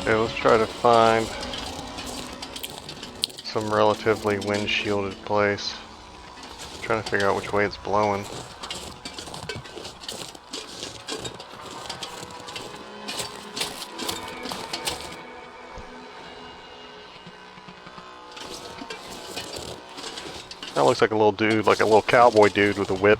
Okay, let's try to find some relatively wind-shielded place. I'm trying to figure out which way it's blowing. That looks like a little dude, like a little cowboy dude with a whip.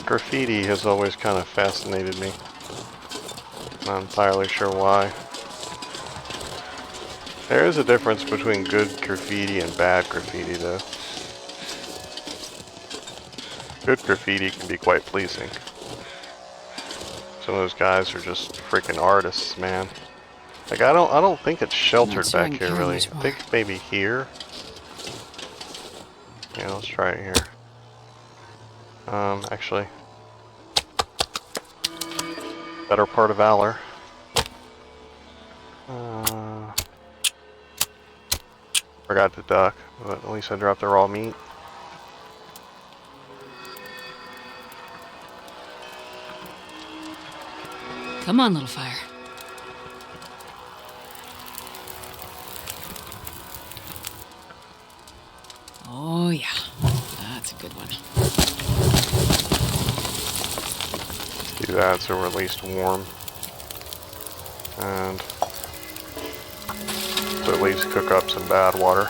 Graffiti has always kind of fascinated me. Not entirely sure why. There is a difference between good graffiti and bad graffiti, though. Good graffiti can be quite pleasing. Some of those guys are just freaking artists, man. Like I don't think it's sheltered back here really. I think maybe here. Yeah, let's try it here. Actually, better part of valor. Forgot to duck, but at least I dropped the raw meat. Come on, little fire. Oh yeah, that's a good one. Do that so we're at least warm. And to at least cook up some bad water.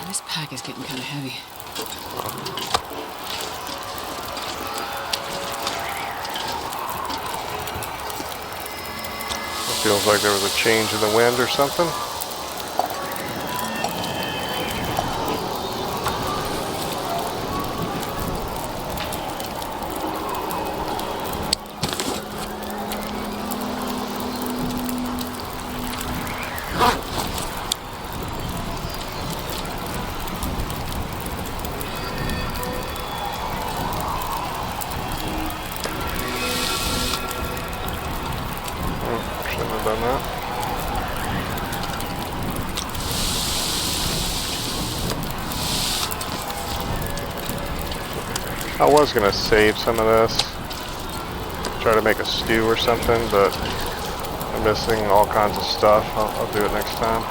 This pack is getting kind of heavy. It feels like there was a change in the wind or something. Shouldn't have done that. I was gonna save some of this, try to make a stew or something, but I'm missing all kinds of stuff. I'll do it next time.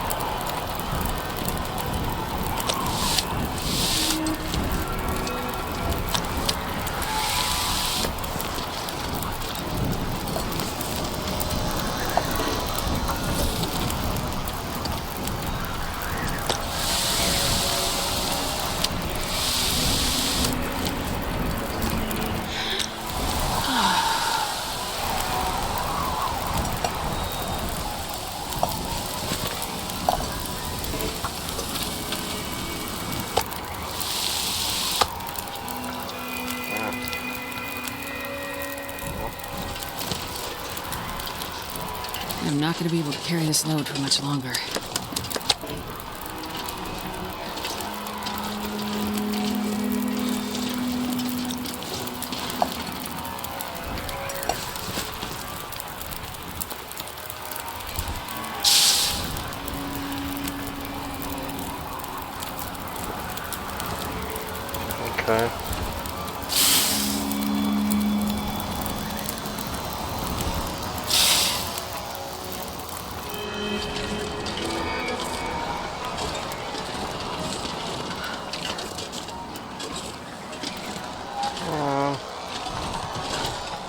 I'm not going to be able to carry this load for much longer. Okay.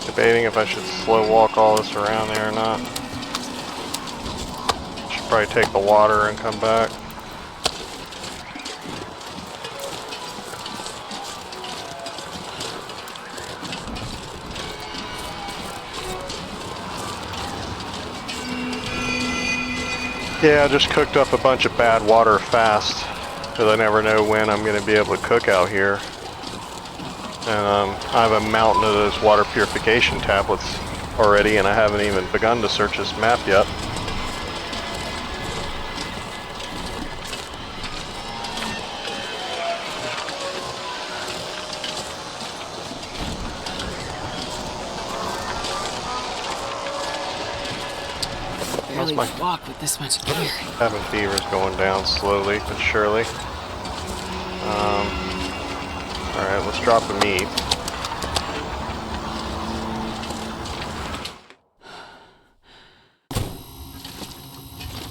Debating if I should slow walk all this around there or not. Should probably take the water and come back. Yeah, I just cooked up a bunch of bad water fast, because I never know when I'm going to be able to cook out here. And I have a mountain of those water purification tablets already, and I haven't even begun to search this map yet. Barely walk with this much gear. Cabin fever's going down slowly but surely. Alright, let's drop the meat.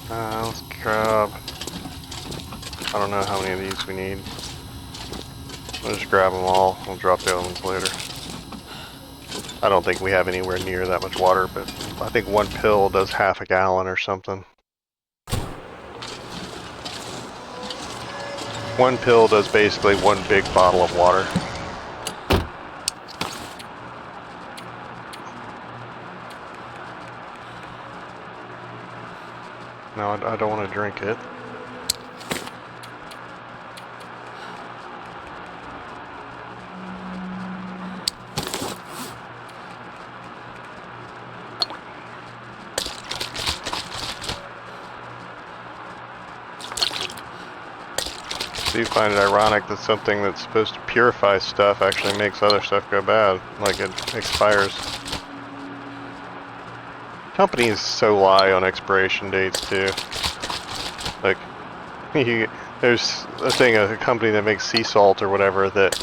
Let's grab... I don't know how many of these we need. We'll just grab them all. We'll drop the other ones later. I don't think we have anywhere near that much water, but I think one pill does half a gallon or something. One pill does basically one big bottle of water. No, I don't want to drink it. I do find it ironic that something that's supposed to purify stuff actually makes other stuff go bad, like it expires. Companies so lie on expiration dates too. Like, there's a company that makes sea salt or whatever that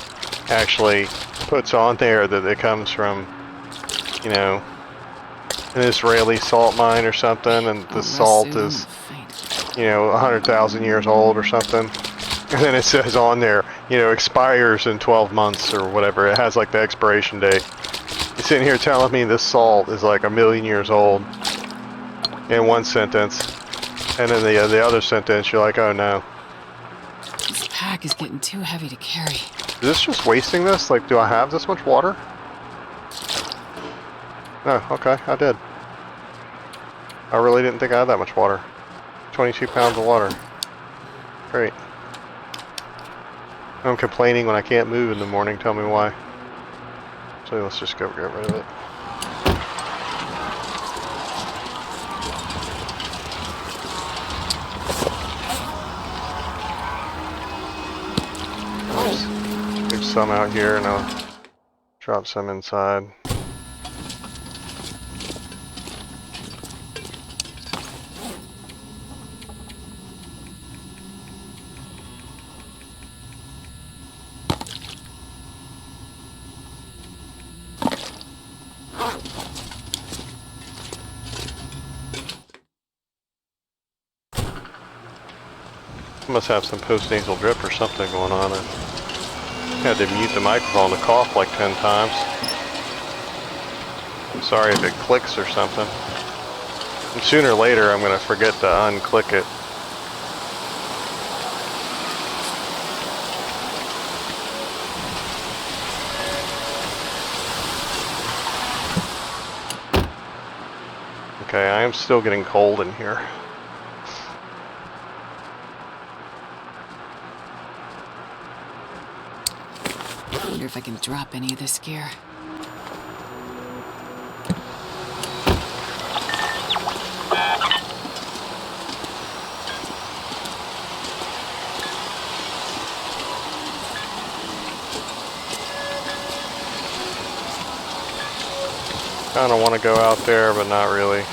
actually puts on there that it comes from, you know, an Israeli salt mine or something, and the salt is, you know, 100,000 years old or something. And then it says on there, you know, expires in 12 months or whatever. It has like the expiration date. You're sitting here telling me this salt is like 1,000,000 years old in one sentence. And then the other sentence, you're like, oh no. This pack is getting too heavy to carry. Is this just wasting this? Like, do I have this much water? No, okay, I did. I really didn't think I had that much water. 22 pounds of water. Great. I'm complaining when I can't move in the morning. Tell me why. So let's just go get rid of it. There's some out here, and I'll drop some inside. Must have some post-nasal drip or something going on. I had to mute the microphone to cough like 10 times. I'm sorry if it clicks or something. And sooner or later I'm going to forget to unclick it. Okay, I am still getting cold in here. I wonder if I can drop any of this gear. Kinda wanna go out there, but not really.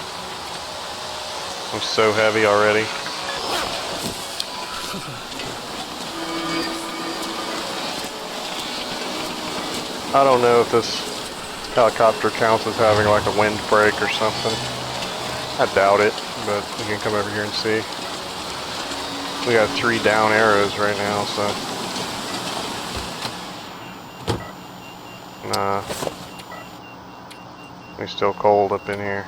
I'm so heavy already. I don't know if this helicopter counts as having like a wind break or something. I doubt it, but you can come over here and see. We got 3 down arrows right now, so. Nah. It's still cold up in here.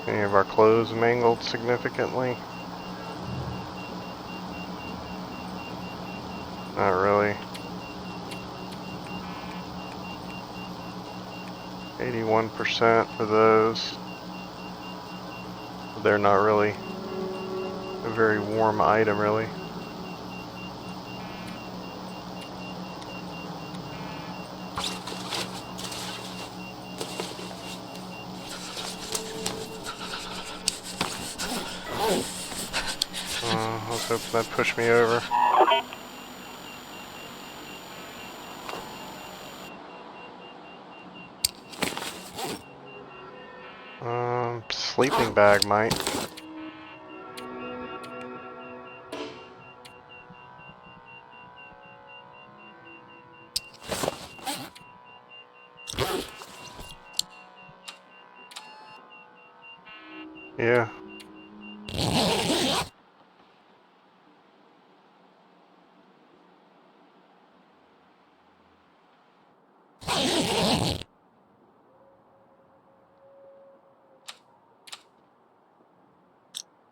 Any of our clothes mangled significantly? Not really. 81% for those. they're not really a very warm item, really. Let's hope that pushed me over. Sleeping bag might. Yeah.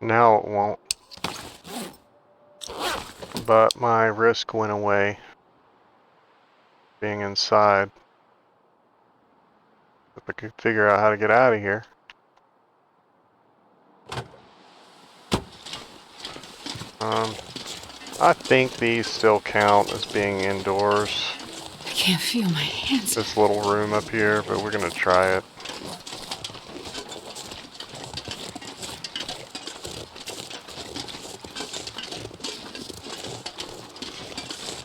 Now it won't. But my risk went away being inside. If I could figure out how to get out of here. I think these still count as being indoors. I can't feel my hands. This little room up here, but we're gonna try it.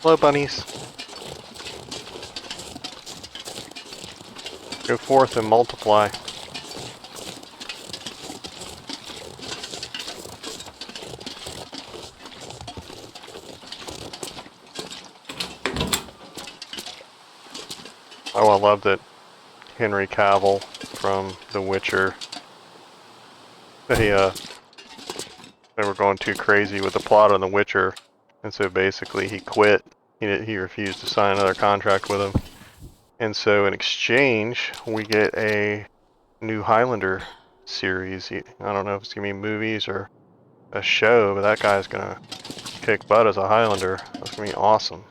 Hello, bunnies. Go forth and multiply. Oh, I love that Henry Cavill from The Witcher. They were going too crazy with the plot on The Witcher, and so basically he quit. He refused to sign another contract with him, and so in exchange we get a new Highlander series. I don't know if it's gonna be movies or a show, but that guy's gonna kick butt as a Highlander. That's gonna be awesome.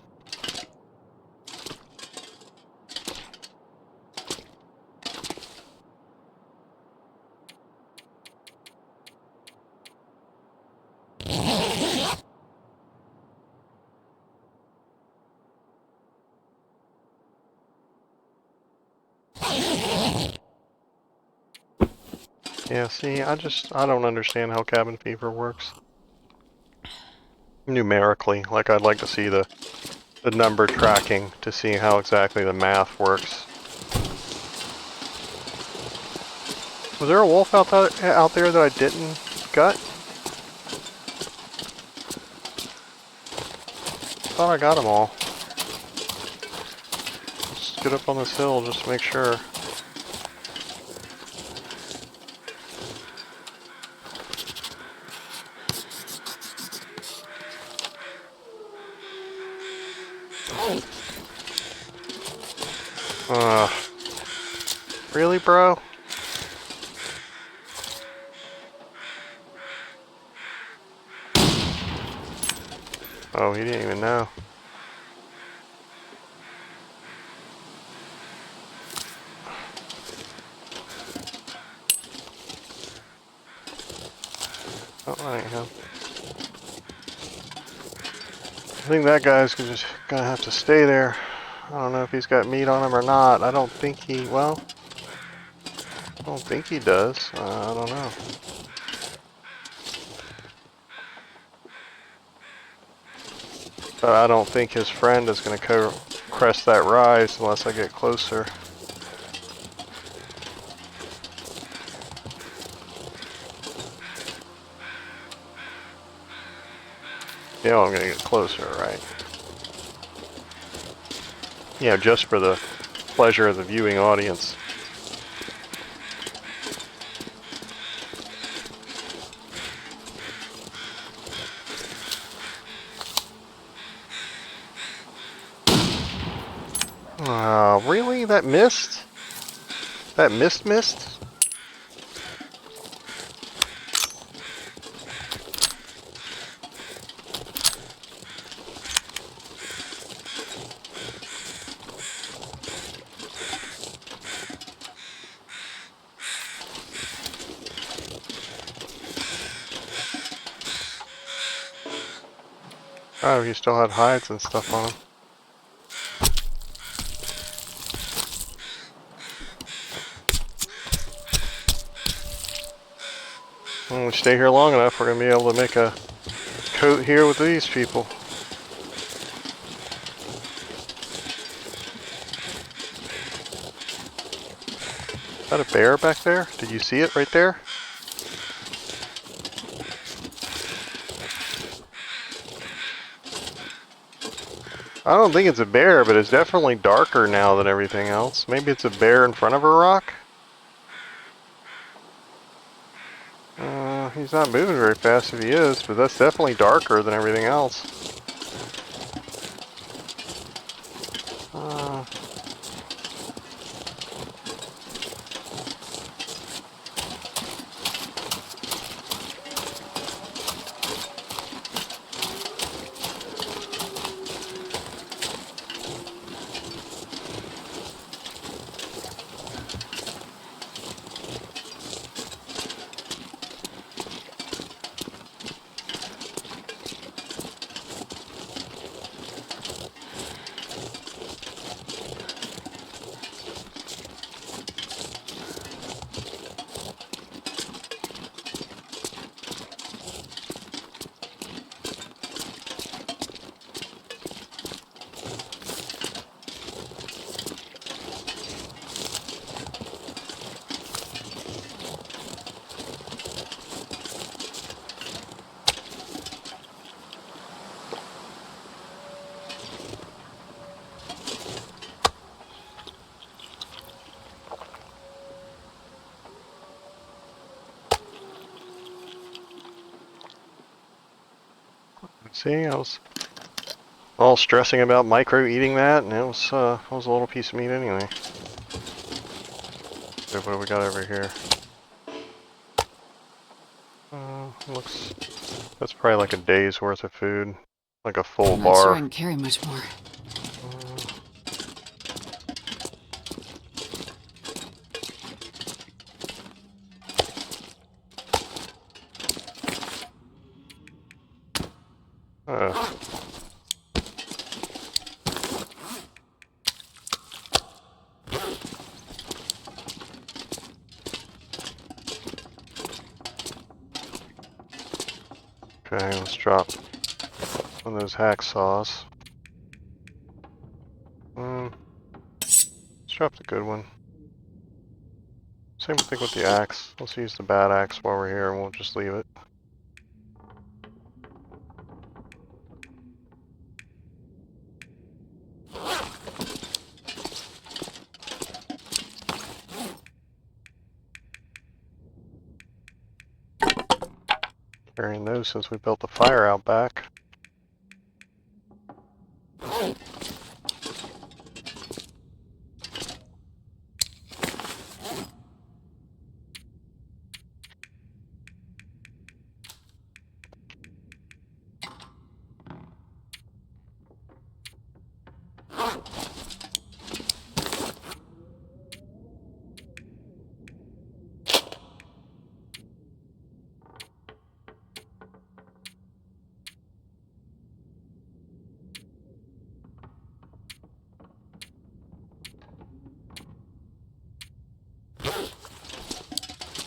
Yeah, see, I don't understand how cabin fever works. Numerically, like I'd like to see the number tracking to see how exactly the math works. Was there a wolf out there that I didn't gut? Thought I got them all. Let's get up on this hill just to make sure. Really, bro? Oh, he didn't even know. Oh, that ain't him. I think that guy's just gonna have to stay there. I don't know if he's got meat on him or not. I don't think he, well, I don't think he does. I don't know. But I don't think his friend is going to crest that rise unless I get closer. Yeah, I'm going to get closer, right? Yeah, just for the pleasure of the viewing audience. Really? That missed? That missed? Oh, he still had hides and stuff on him. When we stay here long enough, we're gonna be able to make a coat here with these people. Is that a bear back there? Did you see it right there? I don't think it's a bear, but it's definitely darker now than everything else. Maybe it's a bear in front of a rock? He's not moving very fast if he is, but that's definitely darker than everything else. See, I was all stressing about micro eating that, and it was a little piece of meat anyway. So what do we got over here? Looks, that's probably like a day's worth of food, like a full I'm not sure I bar. can carry much more. Okay, let's drop one of those hacksaws. Let's drop the good one. Same thing with the axe. Let's use the bad axe while we're here and we'll just leave it. Carrying those since we built the fire out back.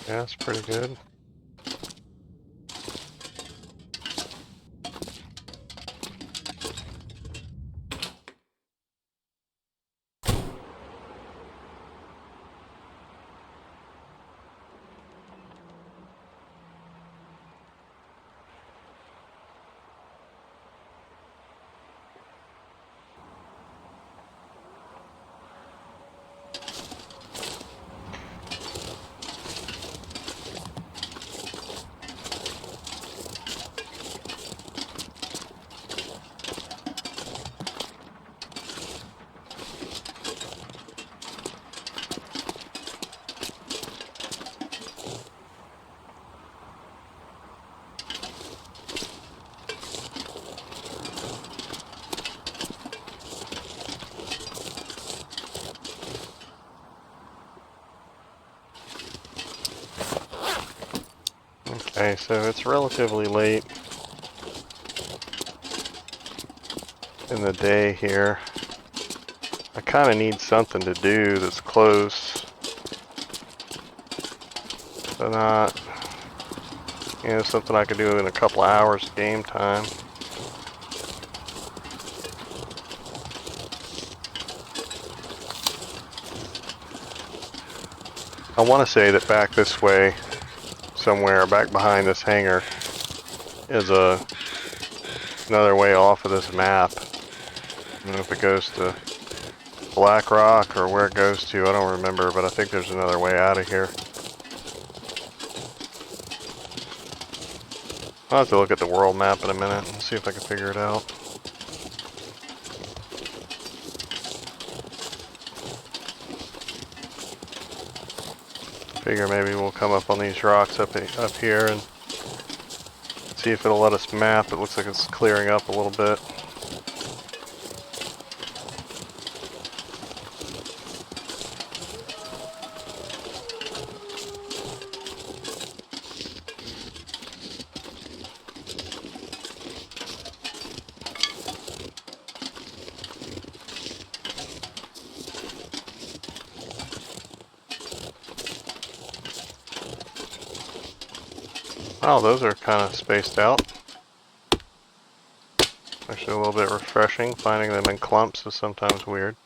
Yeah, that's pretty good. Okay, so it's relatively late. in the day here. I kind of need something to do that's close. But not, something I could do in a couple of hours of game time. I want to say that back this way, somewhere back behind this hangar, is another way off of this map. I don't know if it goes to Black Rock or where it goes to, I don't remember, but I think there's another way out of here. I'll have to look at the world map in a minute and see if I can figure it out. Figure maybe we'll come up on these rocks up here and see if it'll let us map. It looks like it's clearing up a little bit. Oh, those are kind of spaced out. Actually a little bit refreshing. Finding them in clumps is sometimes weird.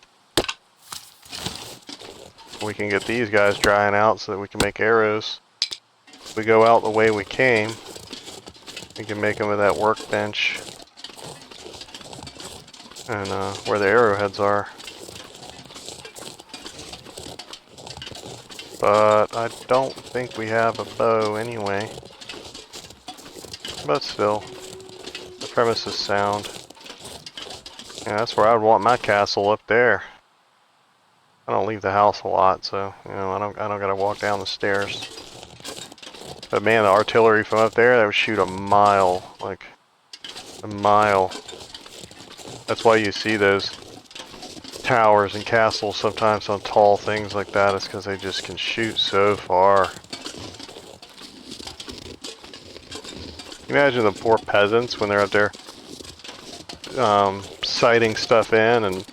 We can get these guys drying out so that we can make arrows. If we go out the way we came, we can make them with that workbench and where the arrowheads are. But I don't think we have a bow anyway. But still, the premise is sound. Yeah, that's where I'd want my castle, up there. I don't leave the house a lot, so I don't gotta walk down the stairs. But man, the artillery from up there, that would shoot a mile, like a mile. That's why you see those towers and castles sometimes on tall things like that. It's because they just can shoot so far. Imagine the poor peasants when they're up there sighting stuff in and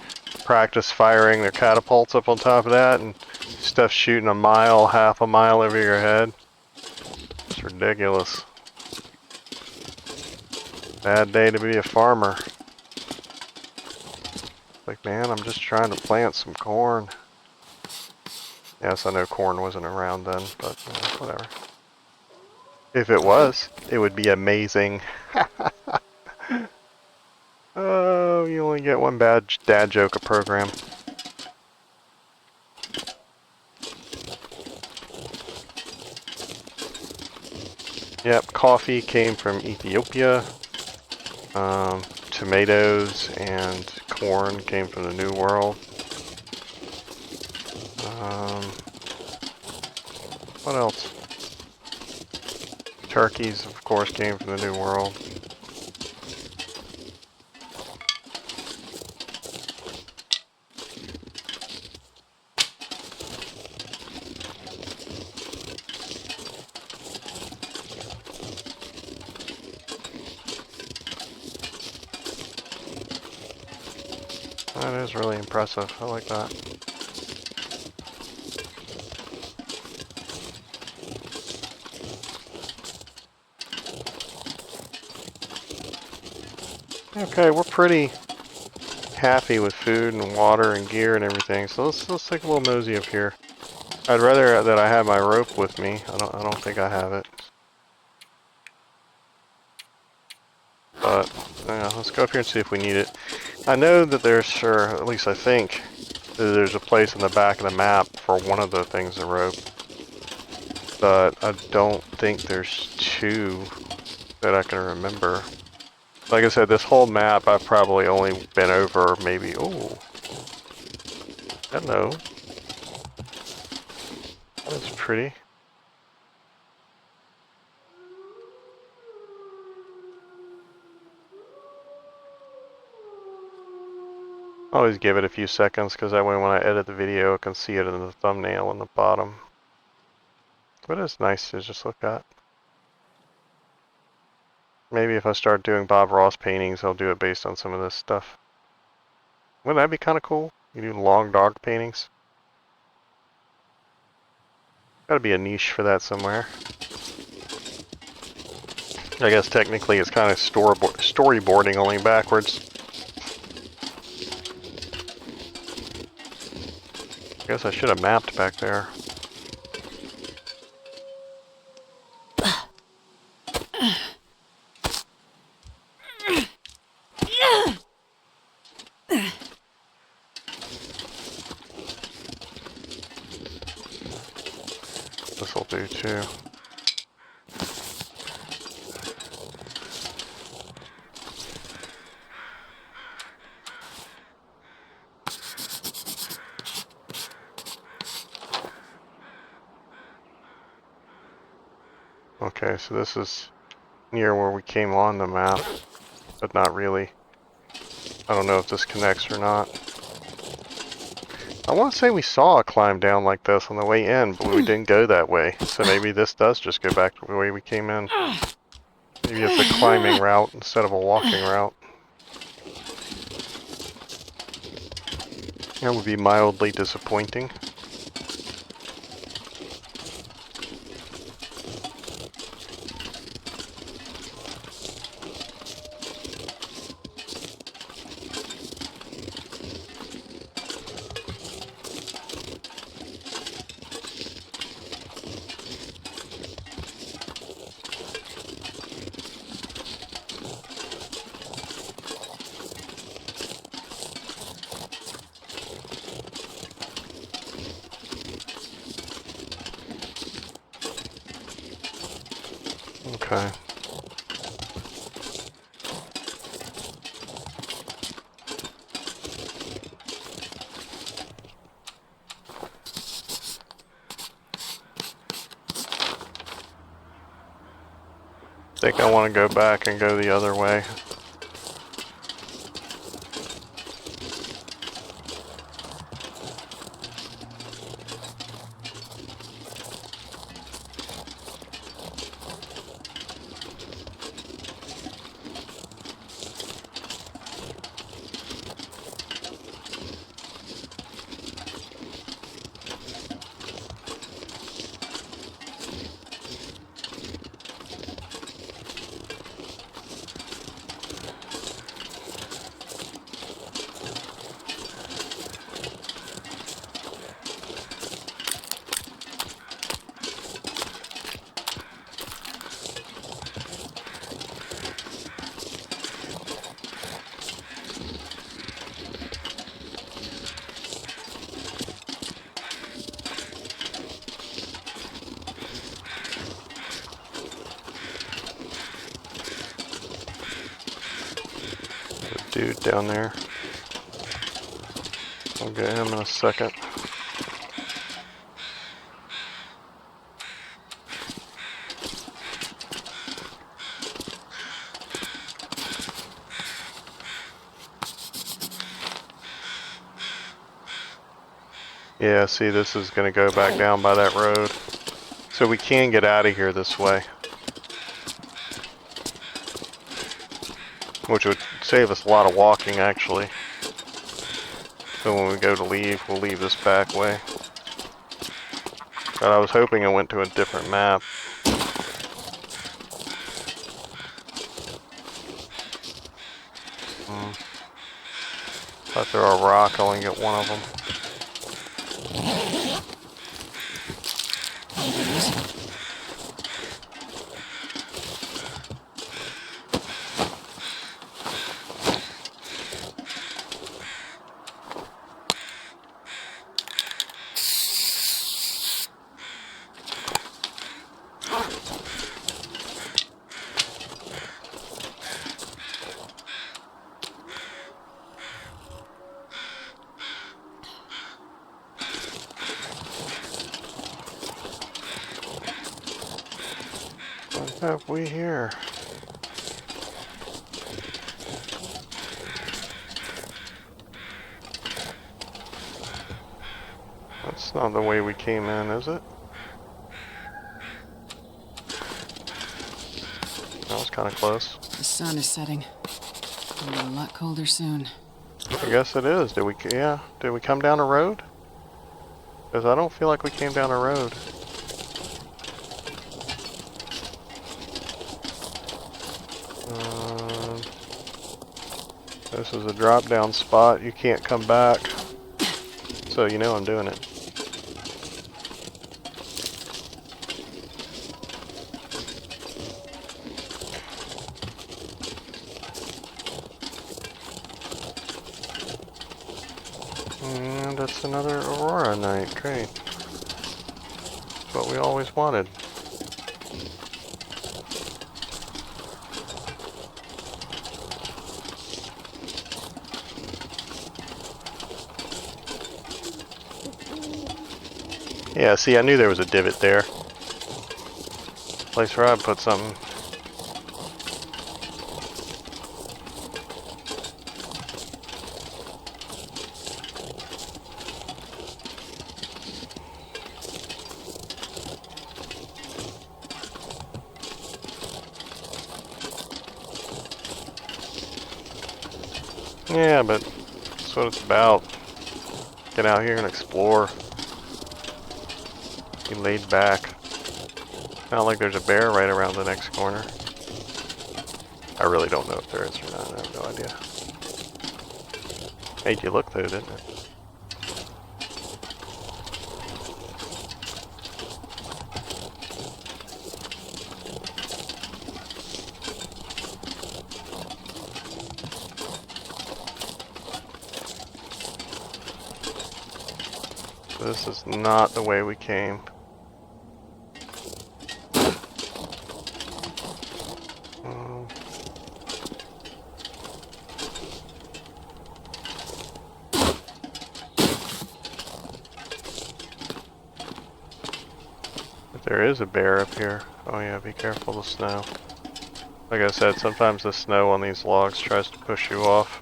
practice firing their catapults up on top of that, and stuff shooting a mile, half a mile over your head. It's ridiculous. Bad day to be a farmer. Like, man, I'm just trying to plant some corn. Yes, I know corn wasn't around then, but whatever. If it was, it would be amazing. Oh, you only get one bad dad joke a program. Yep, coffee came from Ethiopia. Tomatoes and corn came from the New World. What else? Turkeys, of course, came from the New World. That is really impressive. I like that. Okay, we're pretty happy with food and water and gear and everything, so let's take a little mosey up here. I'd rather that I have my rope with me. I don't think I have it. But let's go up here and see if we need it. I know that there's, or at least I think, that there's a place in the back of the map for one of the things to rope. But I don't think there's two that I can remember. Like I said, this whole map I've probably only been over maybe, oh, hello. That's pretty. Always give it a few seconds because that way when I edit the video I can see it in the thumbnail in the bottom. But it's nice to just look at. Maybe if I start doing Bob Ross paintings, I'll do it based on some of this stuff. Wouldn't that be kind of cool? You do long dog paintings. Gotta be a niche for that somewhere. I guess technically it's kind of storyboarding, only backwards. I guess I should have mapped back there. This'll do too. Okay, so this is near where we came on the map, but not really. I don't know if this connects or not. I want to say we saw a climb down like this on the way in, but we didn't go that way. So maybe this does just go back to the way we came in. Maybe it's a climbing route instead of a walking route. That would be mildly disappointing. Okay. I think I want to go back and go the other way. Dude down there. I'll get him in a second. Yeah, see, this is going to go back down by that road. So we can get out of here this way. Which would save us a lot of walking, actually. So when we go to leave, we'll leave this back way. But I was hoping it went to a different map. If I throw a rock, I only get one of them. What have we here? That's not the way we came in, is it? That was kind of close. The sun is setting. It'll be a lot colder soon. I guess it is. Did we, yeah, did we come down a road? Because I don't feel like we came down a road. This is a drop down spot. You can't come back. So you know I'm doing it. And that's another Aurora night. Great. That's what we always wanted. Yeah, see, I knew there was a divot there. Place where I'd put something. Yeah, but that's what it's about. Get out here and explore. Be laid back. Not like there's a bear right around the next corner. I really don't know if there is or not. I have no idea. Made you look though, didn't it? This is not the way we came. There is a bear up here. Oh yeah, be careful of the snow. Like I said, sometimes the snow on these logs tries to push you off.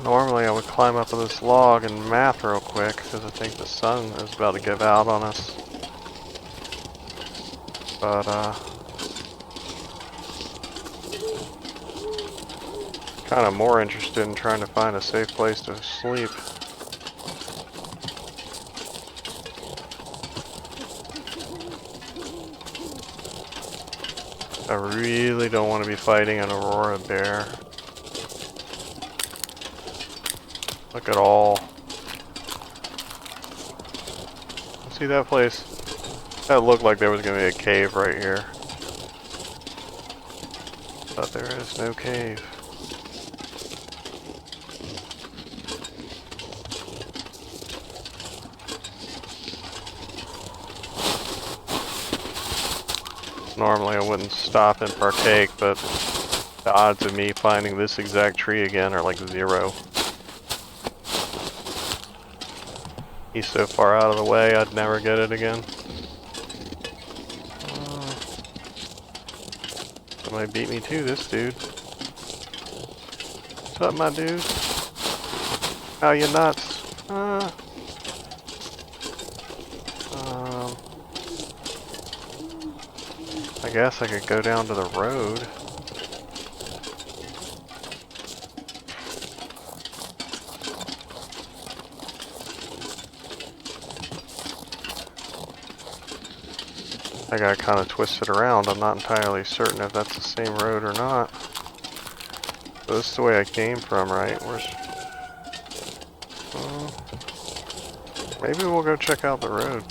Normally I would climb up on this log and math real quick because I think the sun is about to give out on us. But kind of more interested in trying to find a safe place to sleep. I really don't want to be fighting an Aurora bear. Look at all. See that place? That looked like there was going to be a cave right here. But there is no cave. Normally I wouldn't stop and partake, but the odds of me finding this exact tree again are like 0. He's so far out of the way, I'd never get it again. Somebody beat me to this dude. What's up, my dude? How you nuts? I guess I could go down to the road. I got kind of twisted around. I'm not entirely certain if that's the same road or not. But this is the way I came from, right? Maybe we'll go check out the road.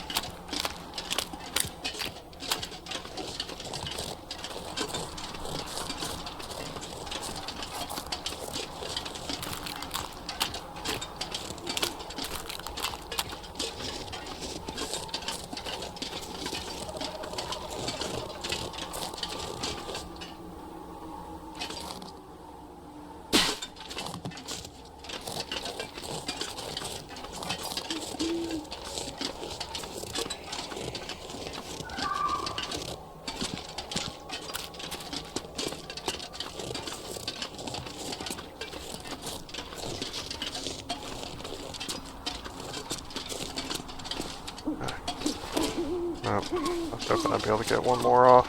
No, I was hoping I'd be able to get one more off.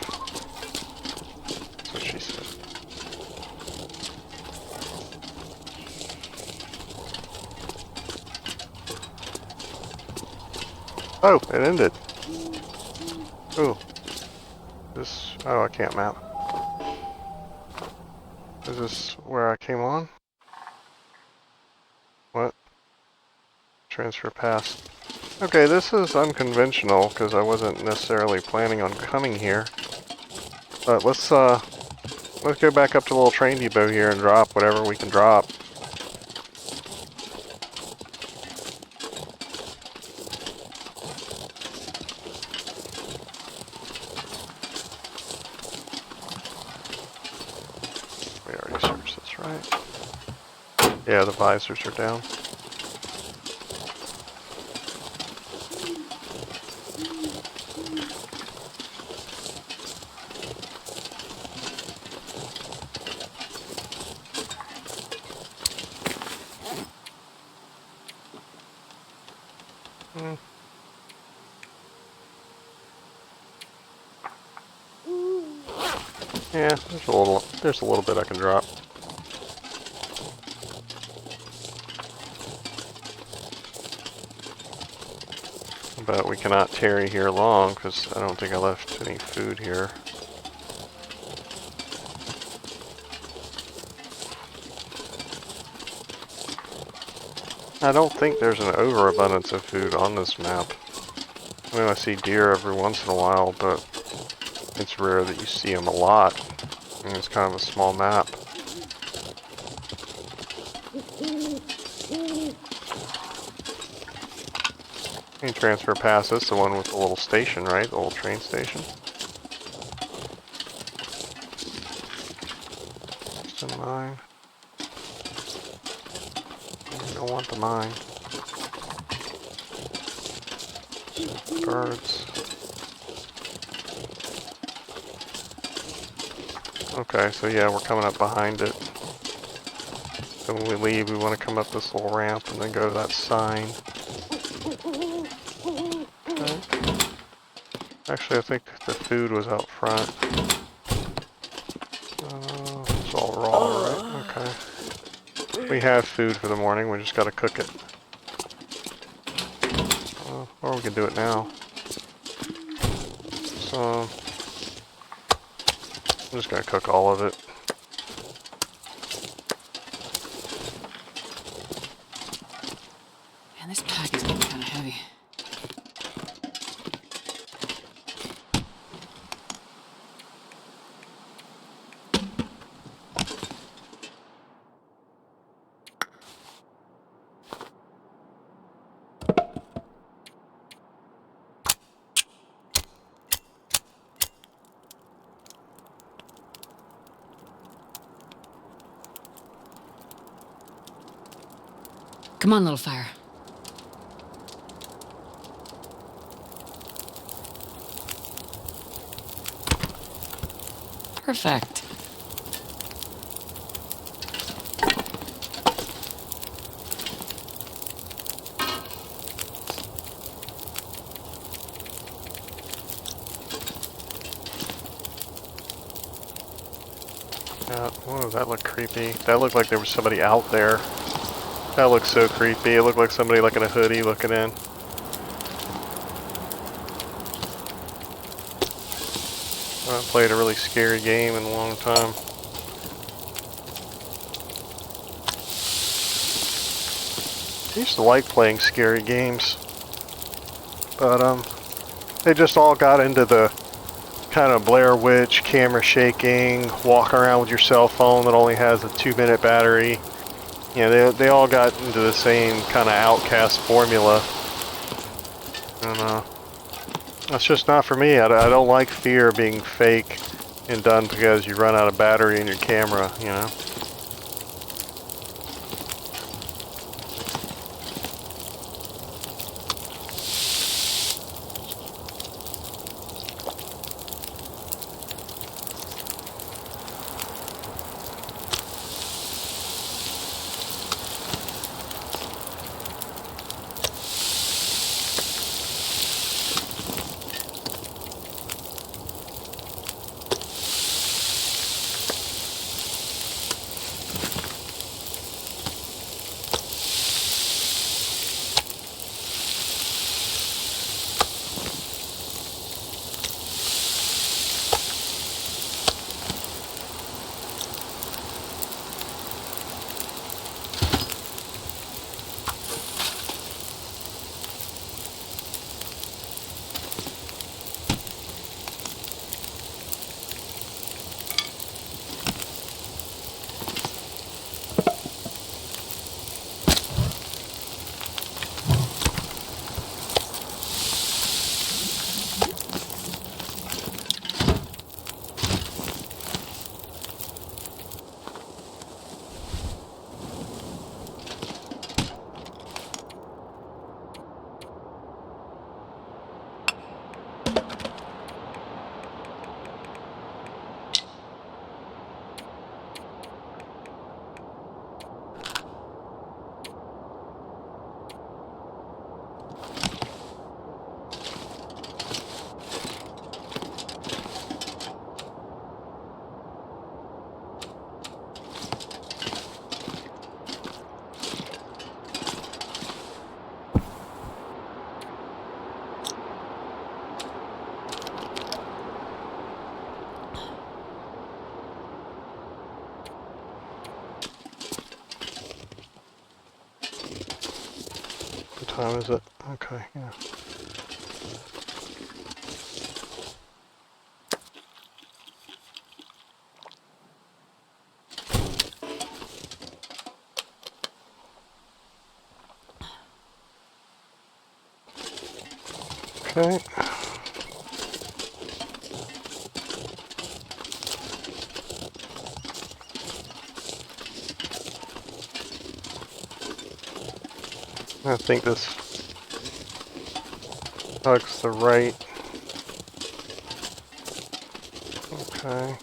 That's what she said. Oh, it ended. Ooh. Oh, I can't map. Is this where I came on? What? Transfer pass. Okay, this is unconventional because I wasn't necessarily planning on coming here. But let's go back up to the little train depot here and drop whatever we can drop. We already searched this, right? Yeah, the visors are down. Yeah, there's a little bit I can drop. But we cannot tarry here long because I don't think I left any food here. I don't think there's an overabundance of food on this map. I mean, I see deer every once in a while, but it's rare that you see them a lot. I mean, it's kind of a small map. Any transfer pass, that's the one with the little station, right? The little train station. Just a mine. I don't want the mine. Birds. Okay, so yeah, we're coming up behind it. So when we leave, we want to come up this little ramp and then go to that sign. Okay. Actually, I think the food was out front. It's all raw, right? Okay. We have food for the morning, we just gotta cook it. Or we can do it now. So, I'm just gonna cook all of it. Man, this pack is getting kind of heavy. Come on, little fire. Perfect. Yeah, oh, that looked creepy. That looked like there was somebody out there. That looks so creepy. It looked like somebody like in a hoodie looking in. I haven't played a really scary game in a long time. I used to like playing scary games, but they just all got into the kind of Blair Witch, camera shaking, walk around with your cell phone that only has a 2-minute battery. You know, they all got into the same kind of outcast formula. And that's just not for me. I don't like fear being fake and done because you run out of battery in your camera, you know? time is it? Okay, yeah. Okay. I think this hugs the right. Okay.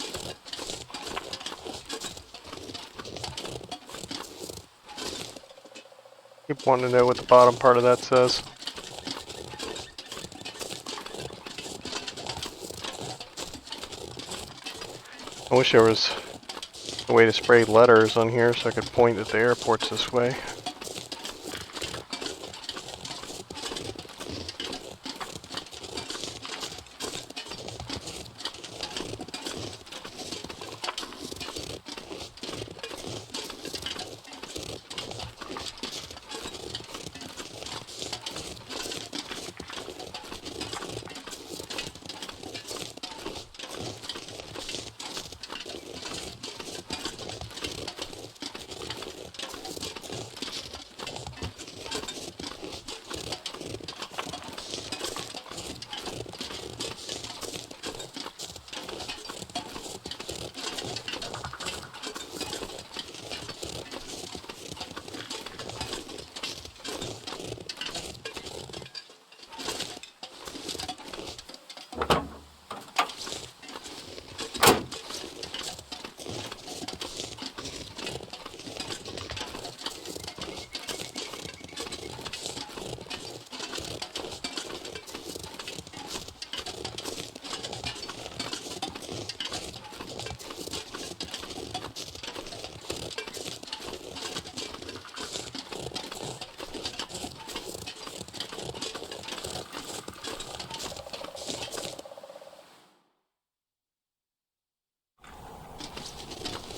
Keep wanting to know what the bottom part of that says. I wish there was a way to spray letters on here so I could point at the airports this way.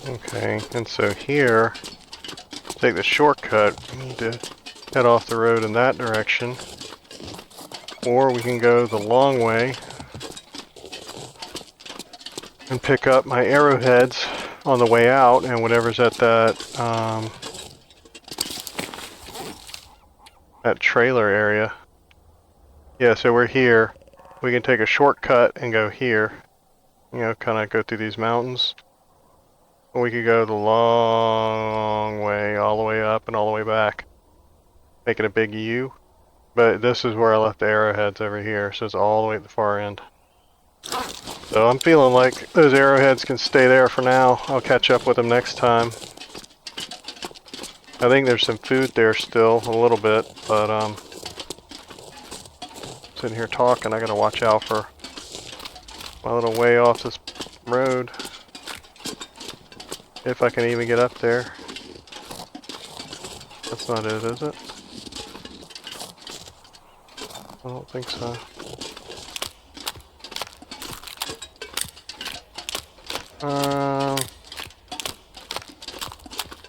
Okay, and so here, take the shortcut, we need to head off the road in that direction. Or we can go the long way and pick up my arrowheads on the way out and whatever's at that, that trailer area. Yeah, so we're here. We can take a shortcut and go here. You know, kind of go through these mountains. Or we could go the long way, all the way up and all the way back. Making a big U. But this is where I left the arrowheads over here, so it's all the way at the far end. So I'm feeling like those arrowheads can stay there for now. I'll catch up with them next time. I think there's some food there still, a little bit, but sitting here talking, I gotta watch out for my little way off this road. If I can even get up there. That's not it, is it? I don't think so.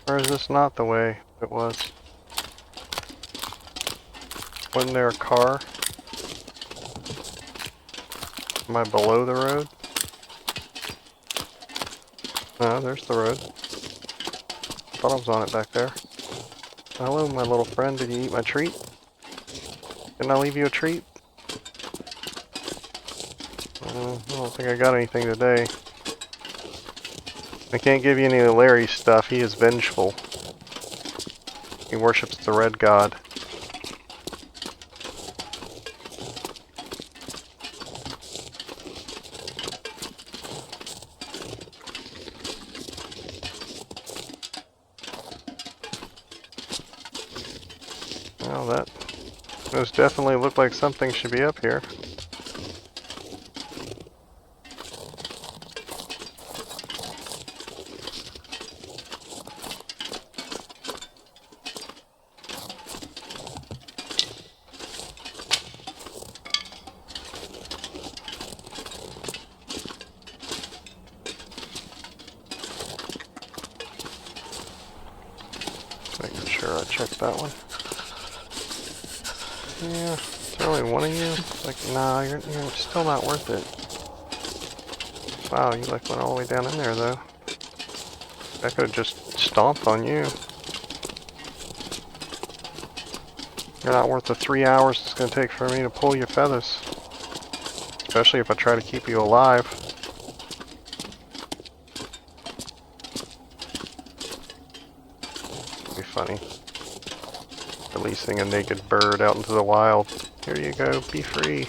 Or is this not the way it was? Wasn't there a car? Am I below the road? No, there's the road. Thought I was on it back there. Hello, my little friend. Did you eat my treat? Didn't I leave you a treat? I don't think I got anything today. I can't give you any of Larry's stuff. He is vengeful. He worships the red god. Well, that most definitely looked like something should be up here. Making sure I check that one. Yeah, is there only one of you? Like, nah, you're still not worth it. Wow, you like went all the way down in there though. I could have just stomped on you. You're not worth the 3 hours it's gonna take for me to pull your feathers. Especially if I try to keep you alive. It'd be funny. Releasing a naked bird out into the wild. Here you go, be free.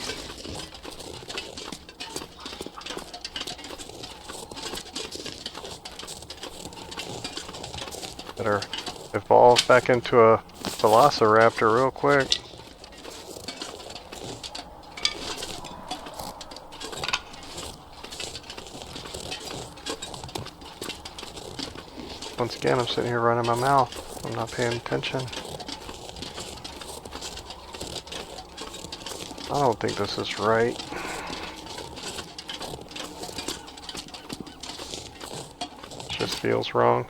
Better evolve back into a velociraptor real quick. Once again, I'm sitting here running my mouth. I'm not paying attention. I don't think this is right. Just feels wrong.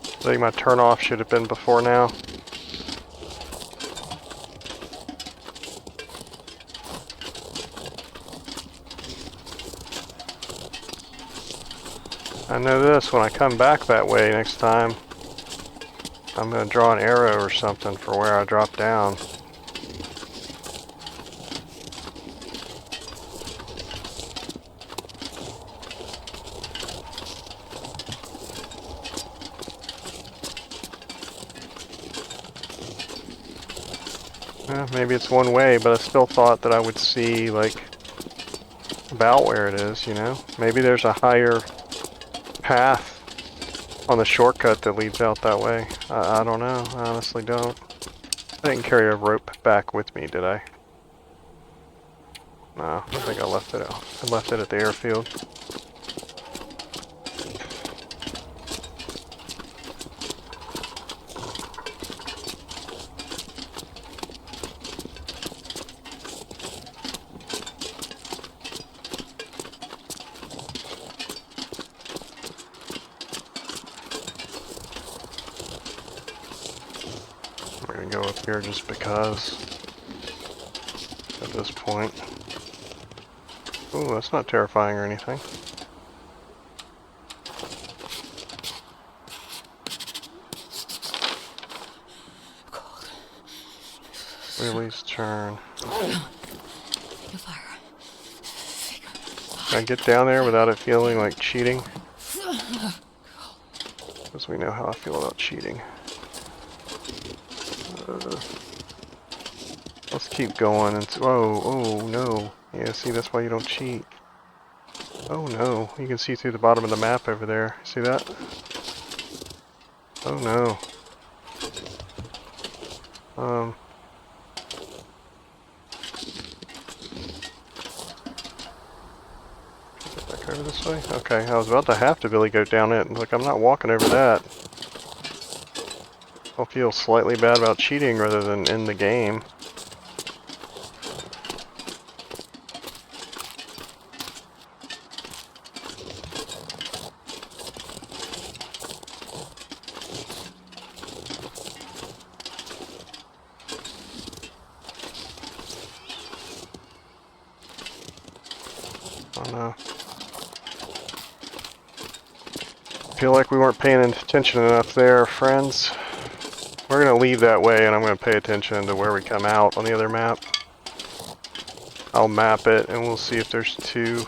I think my turn off should have been before now. I know this, when I come back that way next time, I'm going to draw an arrow or something for where I drop down. Maybe it's one way, but I still thought that I would see, like, about where it is, you know? Maybe there's a higher path on the shortcut that leads out that way. I don't know. I honestly don't. I didn't carry a rope back with me, did I? No, I think I left it out. I left it at the airfield. We're gonna go up here just because at this point. Ooh, that's not terrifying or anything. Cold. Release turn. The fire. Can I get down there without it feeling like cheating? Because we know how I feel about cheating. Let's keep going. And oh no. Yeah, see, that's why you don't cheat. Oh no. You can see through the bottom of the map over there. See that? Oh no. Get back over this way? Okay, I was about to have to really go down it. Like, I'm not walking over that. I'll feel slightly bad about cheating rather than in the game. Oh no. I feel like we weren't paying attention enough there, friends. We're gonna leave that way and I'm gonna pay attention to where we come out on the other map. I'll map it and we'll see if there's 2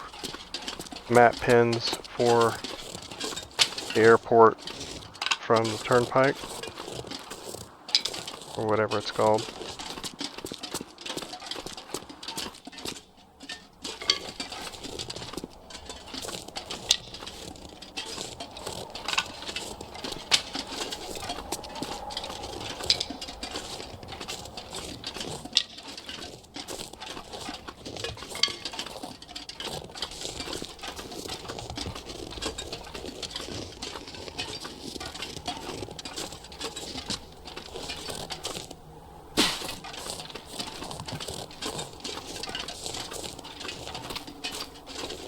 map pins for the airport from the turnpike. Or whatever it's called.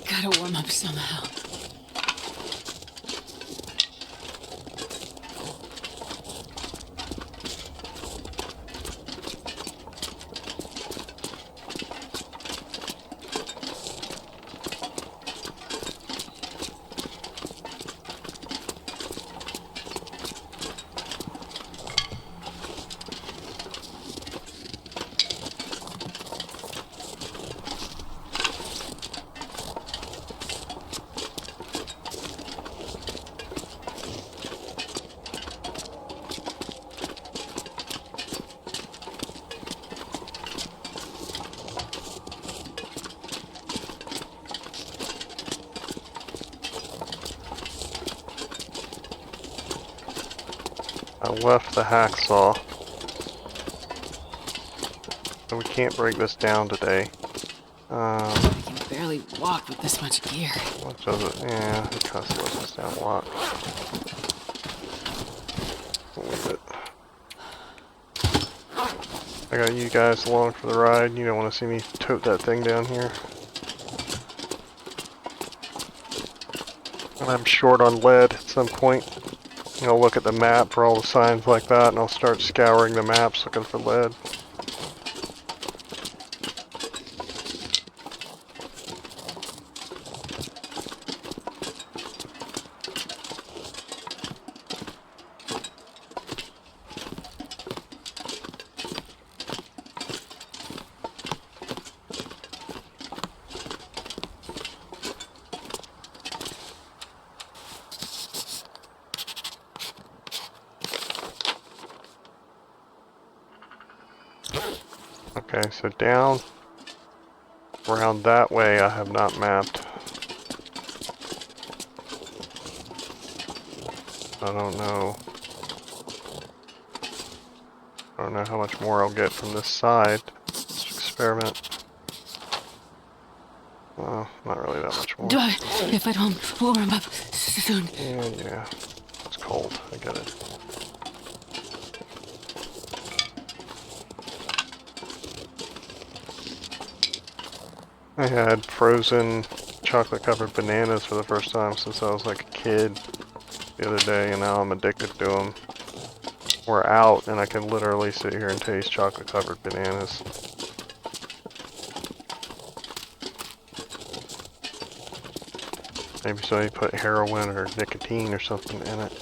Gotta warm up somehow. I left the hacksaw. So we can't break this down today. I can barely walk with this much gear. What does it? Yeah, it kind of slows us down a lot. Leave it. I got you guys along for the ride. You don't want to see me tote that thing down here. And I'm short on lead at some point. I'll look at the map for all the signs like that, and I'll start scouring the maps looking for lead. Okay, so down around that way I have not mapped. I don't know. I don't know how much more I'll get from this side. Let's experiment. Well, not really that much more. If I don't warm up soon. Yeah. It's cold. I get it. I had frozen chocolate-covered bananas for the first time since I was like a kid the other day, and now I'm addicted to them. We're out, and I can literally sit here and taste chocolate-covered bananas. Maybe somebody put heroin or nicotine or something in it.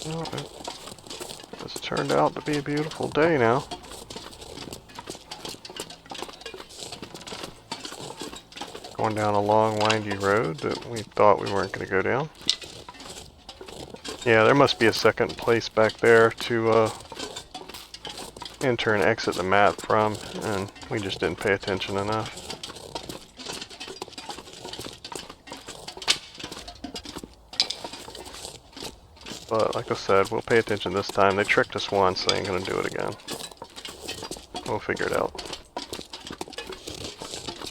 Alright. This turned out to be a beautiful day now. Going down a long, windy road that we thought we weren't going to go down. Yeah, there must be a second place back there to enter and exit the map from, and we just didn't pay attention enough. But like I said, we'll pay attention this time. They tricked us once, they ain't gonna do it again. We'll figure it out.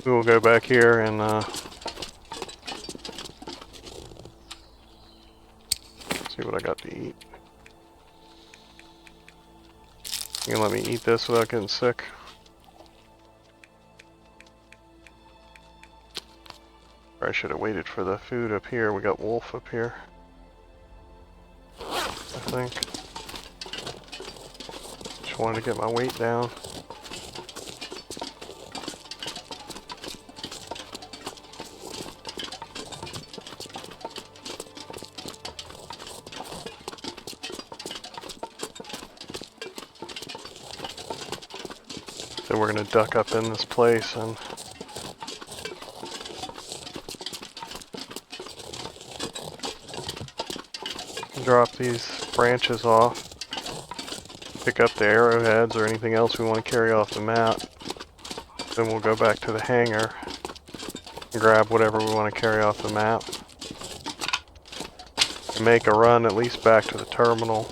We will go back here and see what I got to eat. You gonna let me eat this without getting sick? Or I should have waited for the food up here. We got wolf up here, I think. Just wanted to get my weight down. So we're gonna duck up in this place and drop these branches off, pick up the arrowheads or anything else we want to carry off the map. Then we'll go back to the hangar and grab whatever we want to carry off the map. And make a run at least back to the terminal.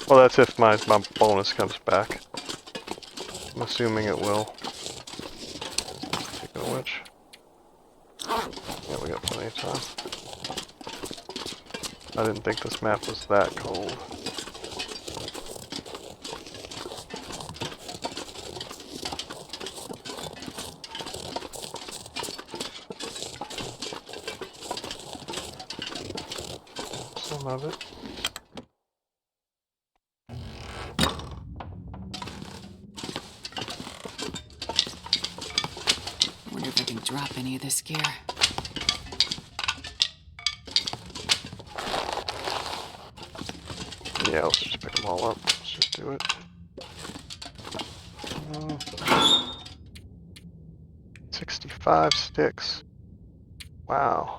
Well, that's if my bonus comes back. I'm assuming it will. Speaking of which. Yeah, we got plenty of time. I didn't think this map was that cold. Some of it. drop any of this gear. Yeah, let's just pick them all up. Let's just do it. 65 sticks. Wow.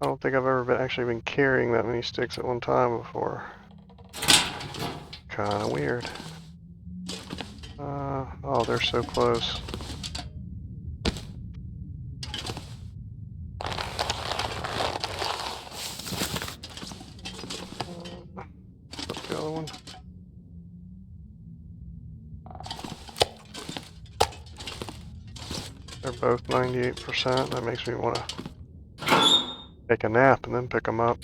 I don't think I've ever actually been carrying that many sticks at one time before. Kinda weird. Oh, they're so close. What's the other one? They're both 98%. That makes me want to take a nap and then pick them up.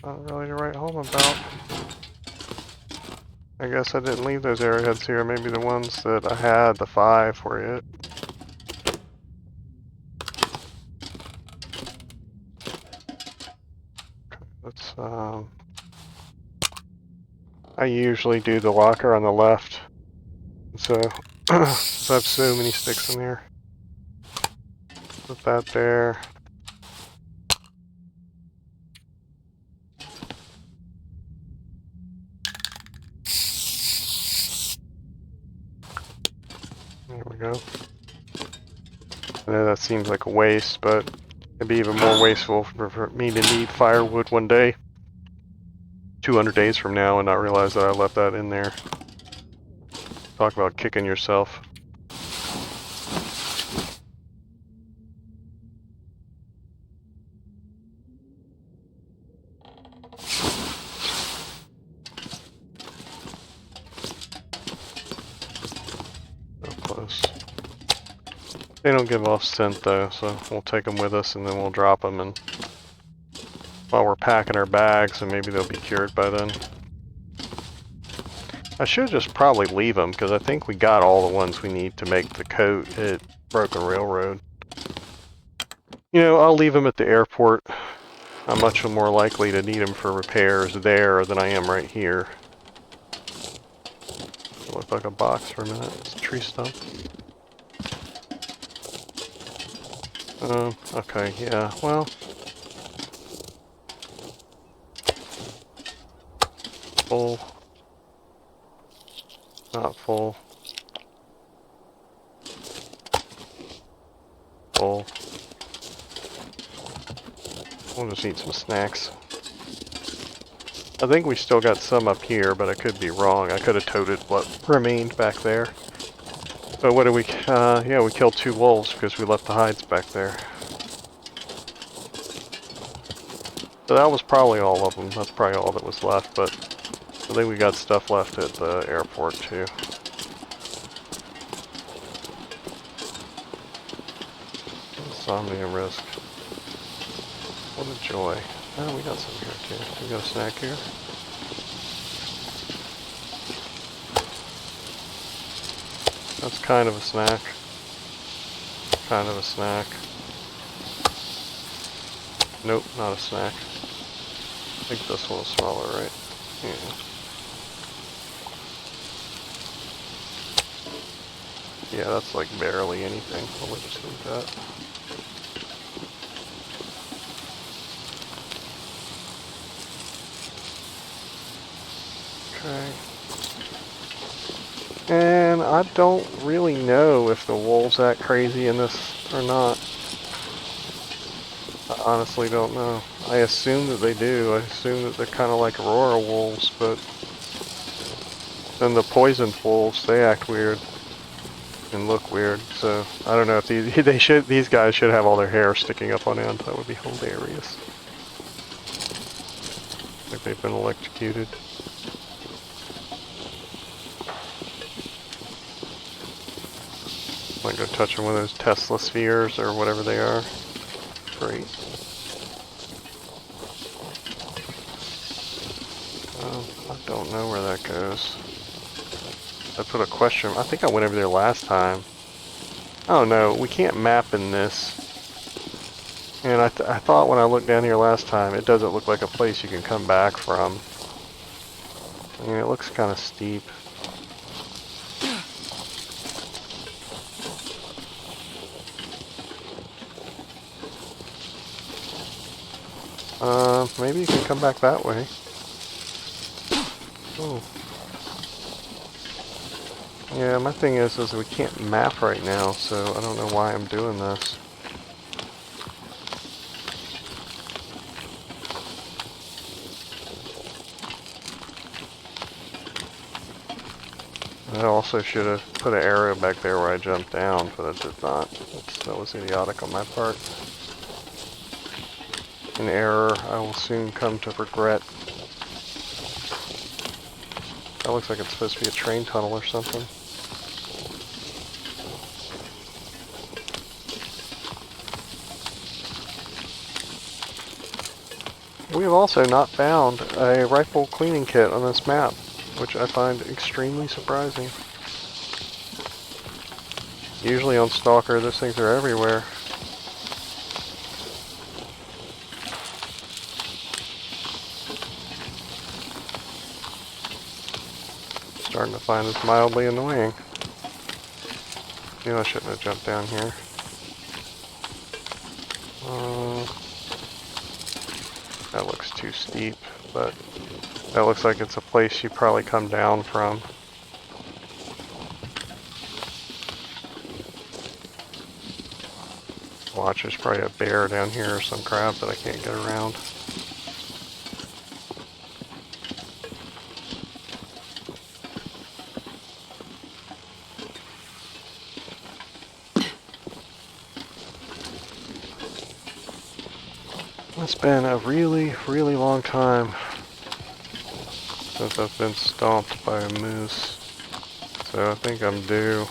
Not really to write home about. I guess I didn't leave those arrowheads here. Maybe the ones that I had, the 5, were it. Let's, I usually do the locker on the left. So, since I have so many sticks in here. Put that there. There we go. I know that seems like a waste, but it'd be even more wasteful for me to need firewood one day, 200 days from now, and not realize that I left that in there. Talk about kicking yourself. So close. They don't give off scent though, so we'll take them with us and then we'll drop them and while we're packing our bags, and maybe they'll be cured by then. I should just probably leave them because I think we got all the ones we need to make the coat at Broken Railroad. You know, I'll leave them at the airport. I'm much more likely to need them for repairs there than I am right here. It looked like a box for a minute. It's a tree stump. Okay, yeah, well. Full. Not full. Full. We'll just eat some snacks. I think we still got some up here, but I could be wrong. I could have toted what remained back there. But what did we, yeah, we killed 2 wolves because we left the hides back there. So that was probably all of them. That's probably all that was left, but I think we got stuff left at the airport too. Insomnia risk. What a joy. Oh, we got some here too. We got a snack here. That's kind of a snack. Kind of a snack. Nope, not a snack. I think this one is smaller, right? Yeah. Yeah, that's like barely anything. We'll just leave that. Okay. And I don't really know if the wolves act crazy in this or not. I honestly don't know. I assume that they do. I assume that they're kind of like Aurora wolves, but then the poisoned wolves, they act weird and look weird. So I don't know if these guys should have all their hair sticking up on end. That would be hilarious. Like they've been electrocuted. Might go touch one of those Tesla spheres or whatever they are. Great. I don't know where that goes. I put a question. I think I went over there last time. Oh no, we can't map in this. And I thought when I looked down here last time, it doesn't look like a place you can come back from. I mean, it looks kind of steep. Maybe you can come back that way. Oh. Yeah, my thing is we can't map right now, so I don't know why I'm doing this. I also should have put an arrow back there where I jumped down, but I did not. That was idiotic on my part. An error I will soon come to regret. That looks like it's supposed to be a train tunnel or something. We have also not found a rifle cleaning kit on this map, which I find extremely surprising. Usually on Stalker, those things are everywhere. Starting to find this mildly annoying. You know, I shouldn't have jumped down here. That looks too steep, but that looks like it's a place you probably come down from. Watch, there's probably a bear down here or some crap that I can't get around. It's been a really, really long time since I've been stomped by a moose. So I think I'm due.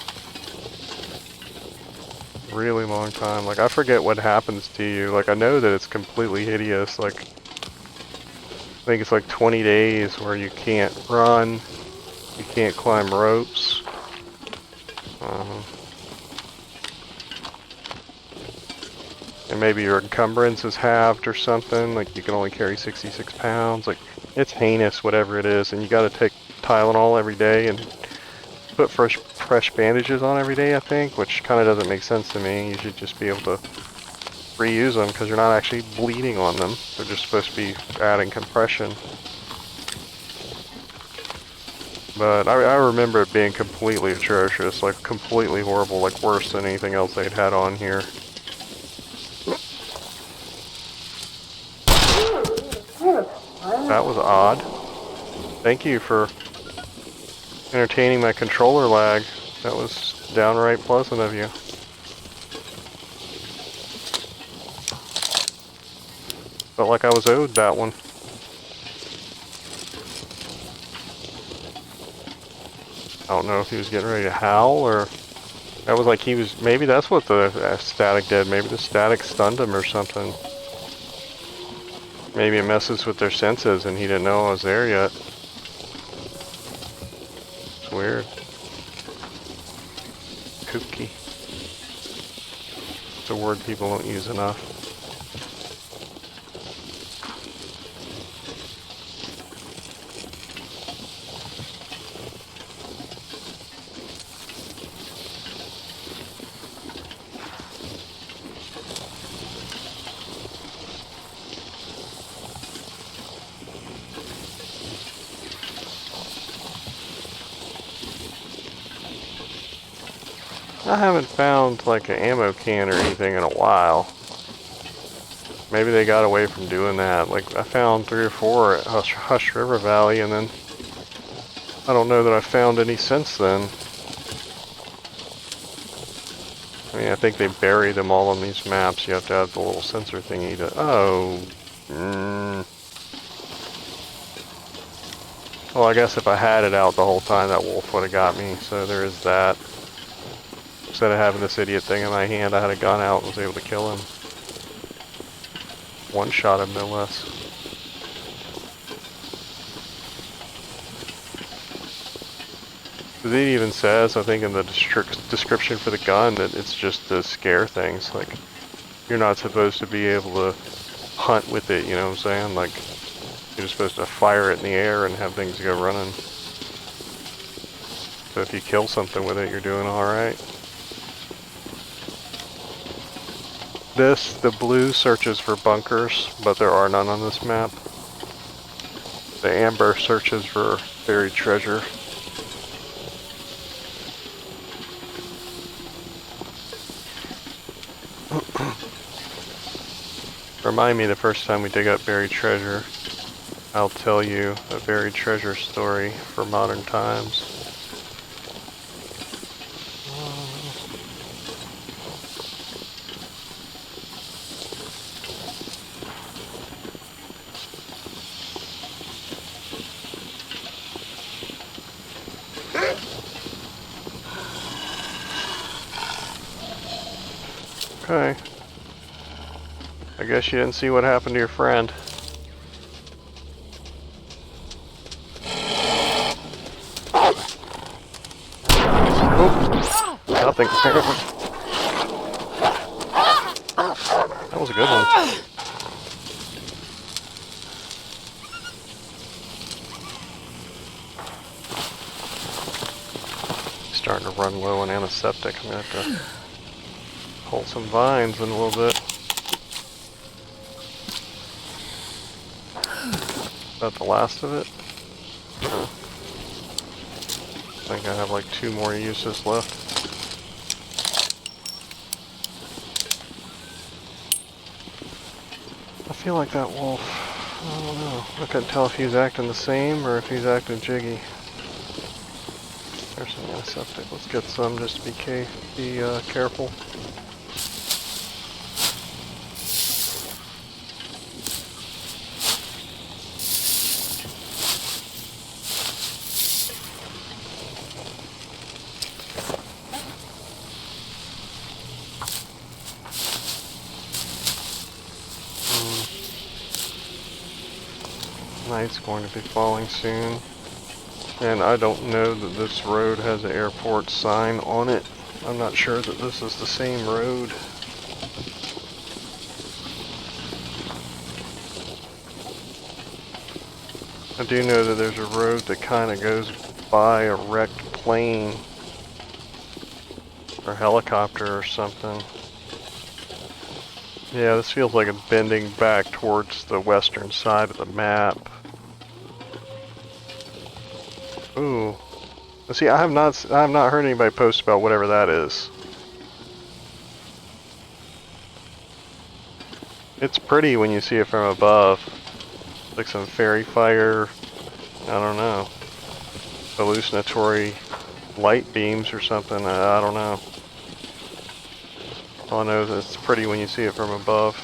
Really long time. Like, I forget what happens to you. Like, I know that it's completely hideous. Like, I think it's like 20 days where you can't run, you can't climb ropes. And maybe your encumbrance is halved or something. Like, you can only carry 66 pounds. Like, it's heinous, whatever it is. And you gotta take Tylenol every day and put fresh bandages on every day, I think, which kind of doesn't make sense to me. You should just be able to reuse them because you're not actually bleeding on them. They're just supposed to be adding compression. But I remember it being completely atrocious, like completely horrible, like worse than anything else they'd had on here. That was odd. Thank you for entertaining my controller lag. That was downright pleasant of you. Felt like I was owed that one. I don't know if he was getting ready to howl or... That was like he was... Maybe that's what the static did. Maybe the static stunned him or something. Maybe it messes with their senses and he didn't know I was there yet. It's weird. Kooky. It's a word people don't use enough. I haven't found like an ammo can or anything in a while. Maybe they got away from doing that. Like I found 3 or 4 at Hush River Valley and then I don't know that I found any since then. I mean, I think they bury them all on these maps. You have to have the little sensor thingy to... Oh. Well, I guess if I had it out the whole time, that wolf would have got me. So there is that. Instead of having this idiot thing in my hand, I had a gun out and was able to kill him. One shot him, no less. It even says, I think in the description for the gun, that it's just to scare things. Like, You're not supposed to be able to hunt with it, you know what I'm saying? Like, you're just supposed to fire it in the air and have things go running. So if you kill something with it, you're doing alright. The blue searches for bunkers, but there are none on this map. The amber searches for buried treasure. Remind me the first time we dig up buried treasure. I'll tell you a buried treasure story for modern times. Okay. I guess you didn't see what happened to your friend. Oh, nothing. That was a good one. Starting to run low on antiseptic. I'm gonna have to pull some vines in a little bit. Is that the last of it? No. I think I have like 2 more uses left. I feel like that wolf, I don't know. I couldn't tell if he's acting the same or if he's acting jiggy. There's some antiseptic. Let's get some just to be careful. Night's going to be falling soon. And I don't know that this road has an airport sign on it. I'm not sure that this is the same road. I do know that there's a road that kind of goes by a wrecked plane or helicopter or something. Yeah, this feels like it's bending back towards the western side of the map. Ooh. See, I have not heard anybody post about whatever that is. It's pretty when you see it from above. Like some fairy fire, I don't know. Hallucinatory light beams or something, I don't know. All I know is it's pretty when you see it from above.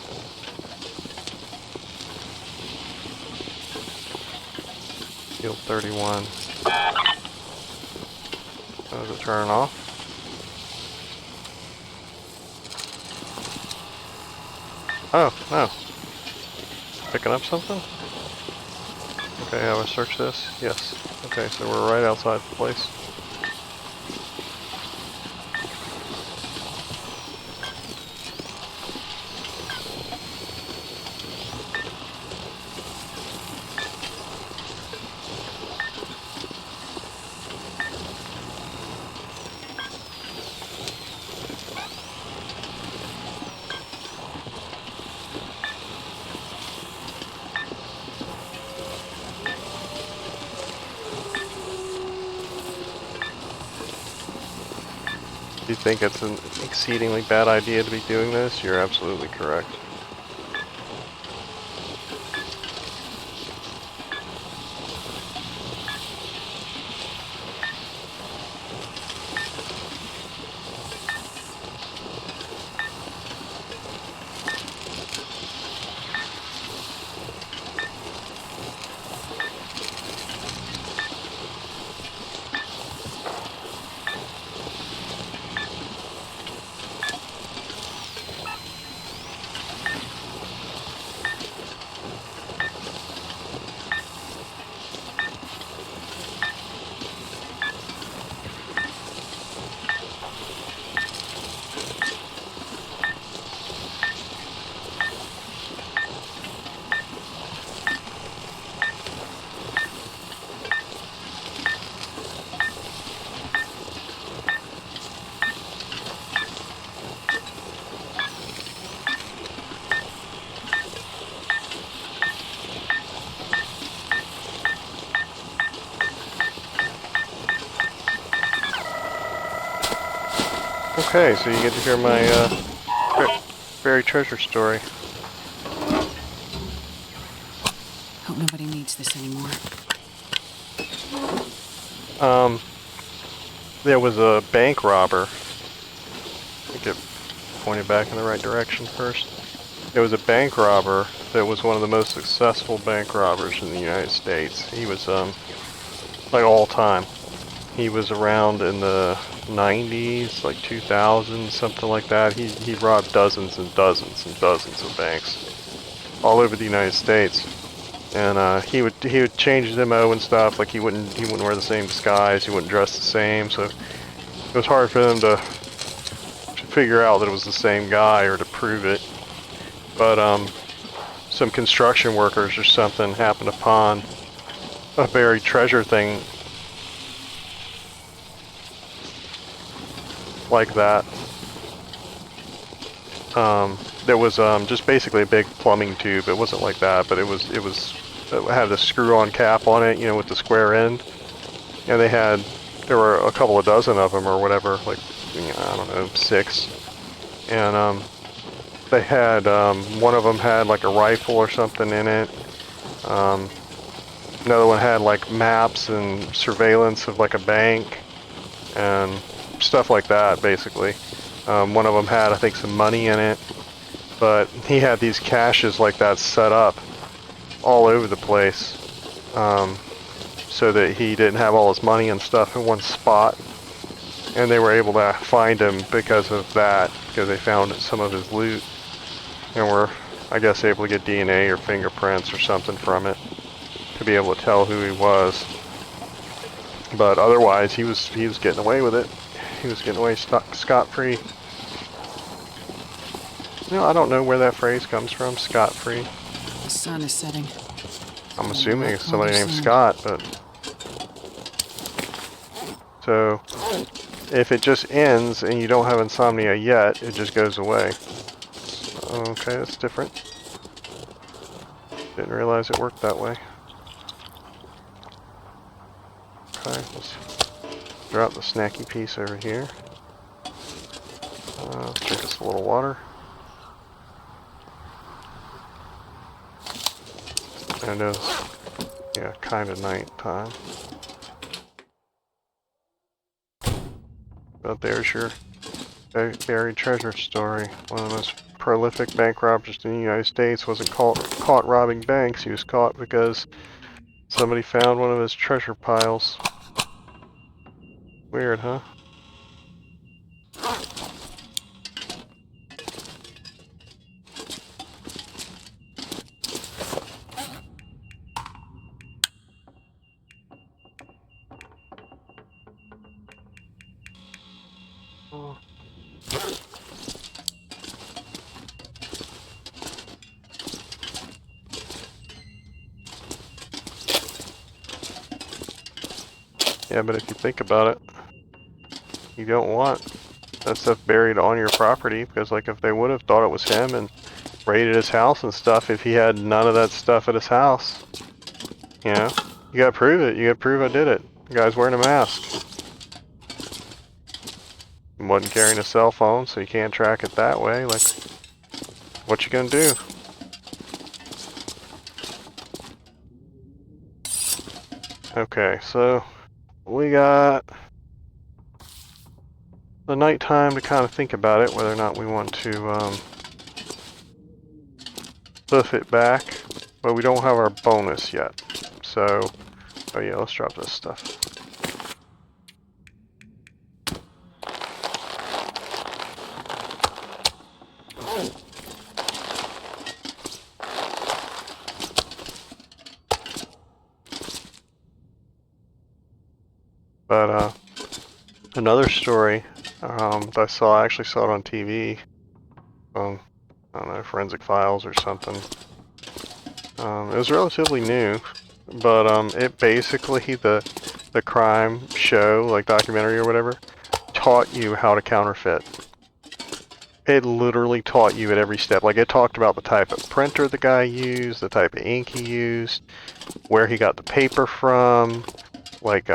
Field 31. Oh, is it turning off? Oh, no. Picking up something? Okay, have I search this? Yes. Okay, so we're right outside the place. If you think it's an exceedingly bad idea to be doing this, you're absolutely correct. Okay, so you get to hear my buried treasure story. Hope nobody needs this anymore. There was a bank robber. Let me get pointed back in the right direction first. There was a bank robber that was one of the most successful bank robbers in the United States. He was, like all time. He was around in the 90s, like 2000, something like that. He robbed dozens and dozens and dozens of banks all over the United States. And he would change his MO and stuff. Like he wouldn't wear the same disguise. He wouldn't dress the same. So it was hard for them to figure out that it was the same guy or to prove it. But some construction workers or something happened upon a buried treasure thing like that. There was just basically a big plumbing tube. It wasn't like that, but it had the screw-on cap on it, you know, with the square end. And there were a couple of dozen of them or whatever, like, you know, I don't know, 6. And they had one of them had like a rifle or something in it. Another one had like maps and surveillance of like a bank and stuff like that, basically. One of them had, I think, some money in it, but he had these caches like that set up all over the place, so that he didn't have all his money and stuff in one spot. And they were able to find him because of that, because they found some of his loot, and were, I guess, able to get DNA or fingerprints or something from it to be able to tell who he was. But otherwise, he was getting away with it. He was getting away scot-free. You know, I don't know where that phrase comes from, scot-free. The sun is setting. I'm assuming it's somebody named Scott, but... So, if it just ends and you don't have insomnia yet, it just goes away. Okay, that's different. Didn't realize it worked that way. Okay, let's drop the snacky piece over here. Drink us a little water. And it is, yeah, kind of night time. But there's your buried treasure story. One of the most prolific bank robbers in the United States wasn't caught robbing banks. He was caught because somebody found one of his treasure piles. Weird, huh? Yeah, but if you think about it, you don't want that stuff buried on your property, because like if they would have thought it was him and raided his house and stuff, if he had none of that stuff at his house, you know, you gotta prove it. You gotta prove I did it. The guy's wearing a mask. He wasn't carrying a cell phone, so you can't track it that way. Like, what you gonna do? Okay, so we got the nighttime to kind of think about it, whether or not we want to hoof it back, but we don't have our bonus yet. So, oh yeah, let's drop this stuff. But another story that I actually saw it on TV. I don't know, Forensic Files or something. It was relatively new, but it basically, the crime show, like documentary or whatever, taught you how to counterfeit. It literally taught you at every step. Like, it talked about the type of printer the guy used, the type of ink he used, where he got the paper from, like,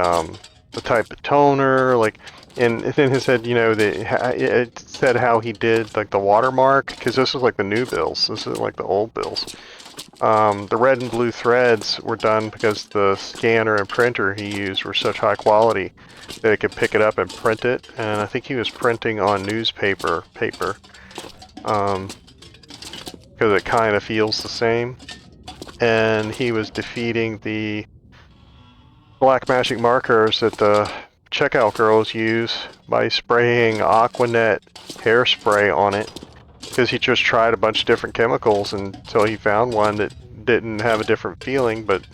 the type of toner, like, and then it said, you know, it said how he did like the watermark, because this was like the new bills. This is like the old bills. The red and blue threads were done because the scanner and printer he used were such high quality that it could pick it up and print it. And I think he was printing on newspaper paper, because it kind of feels the same. And he was defeating the black magic markers that the checkout girls use by spraying Aquanet hairspray on it, because he just tried a bunch of different chemicals until he found one that didn't have a different feeling but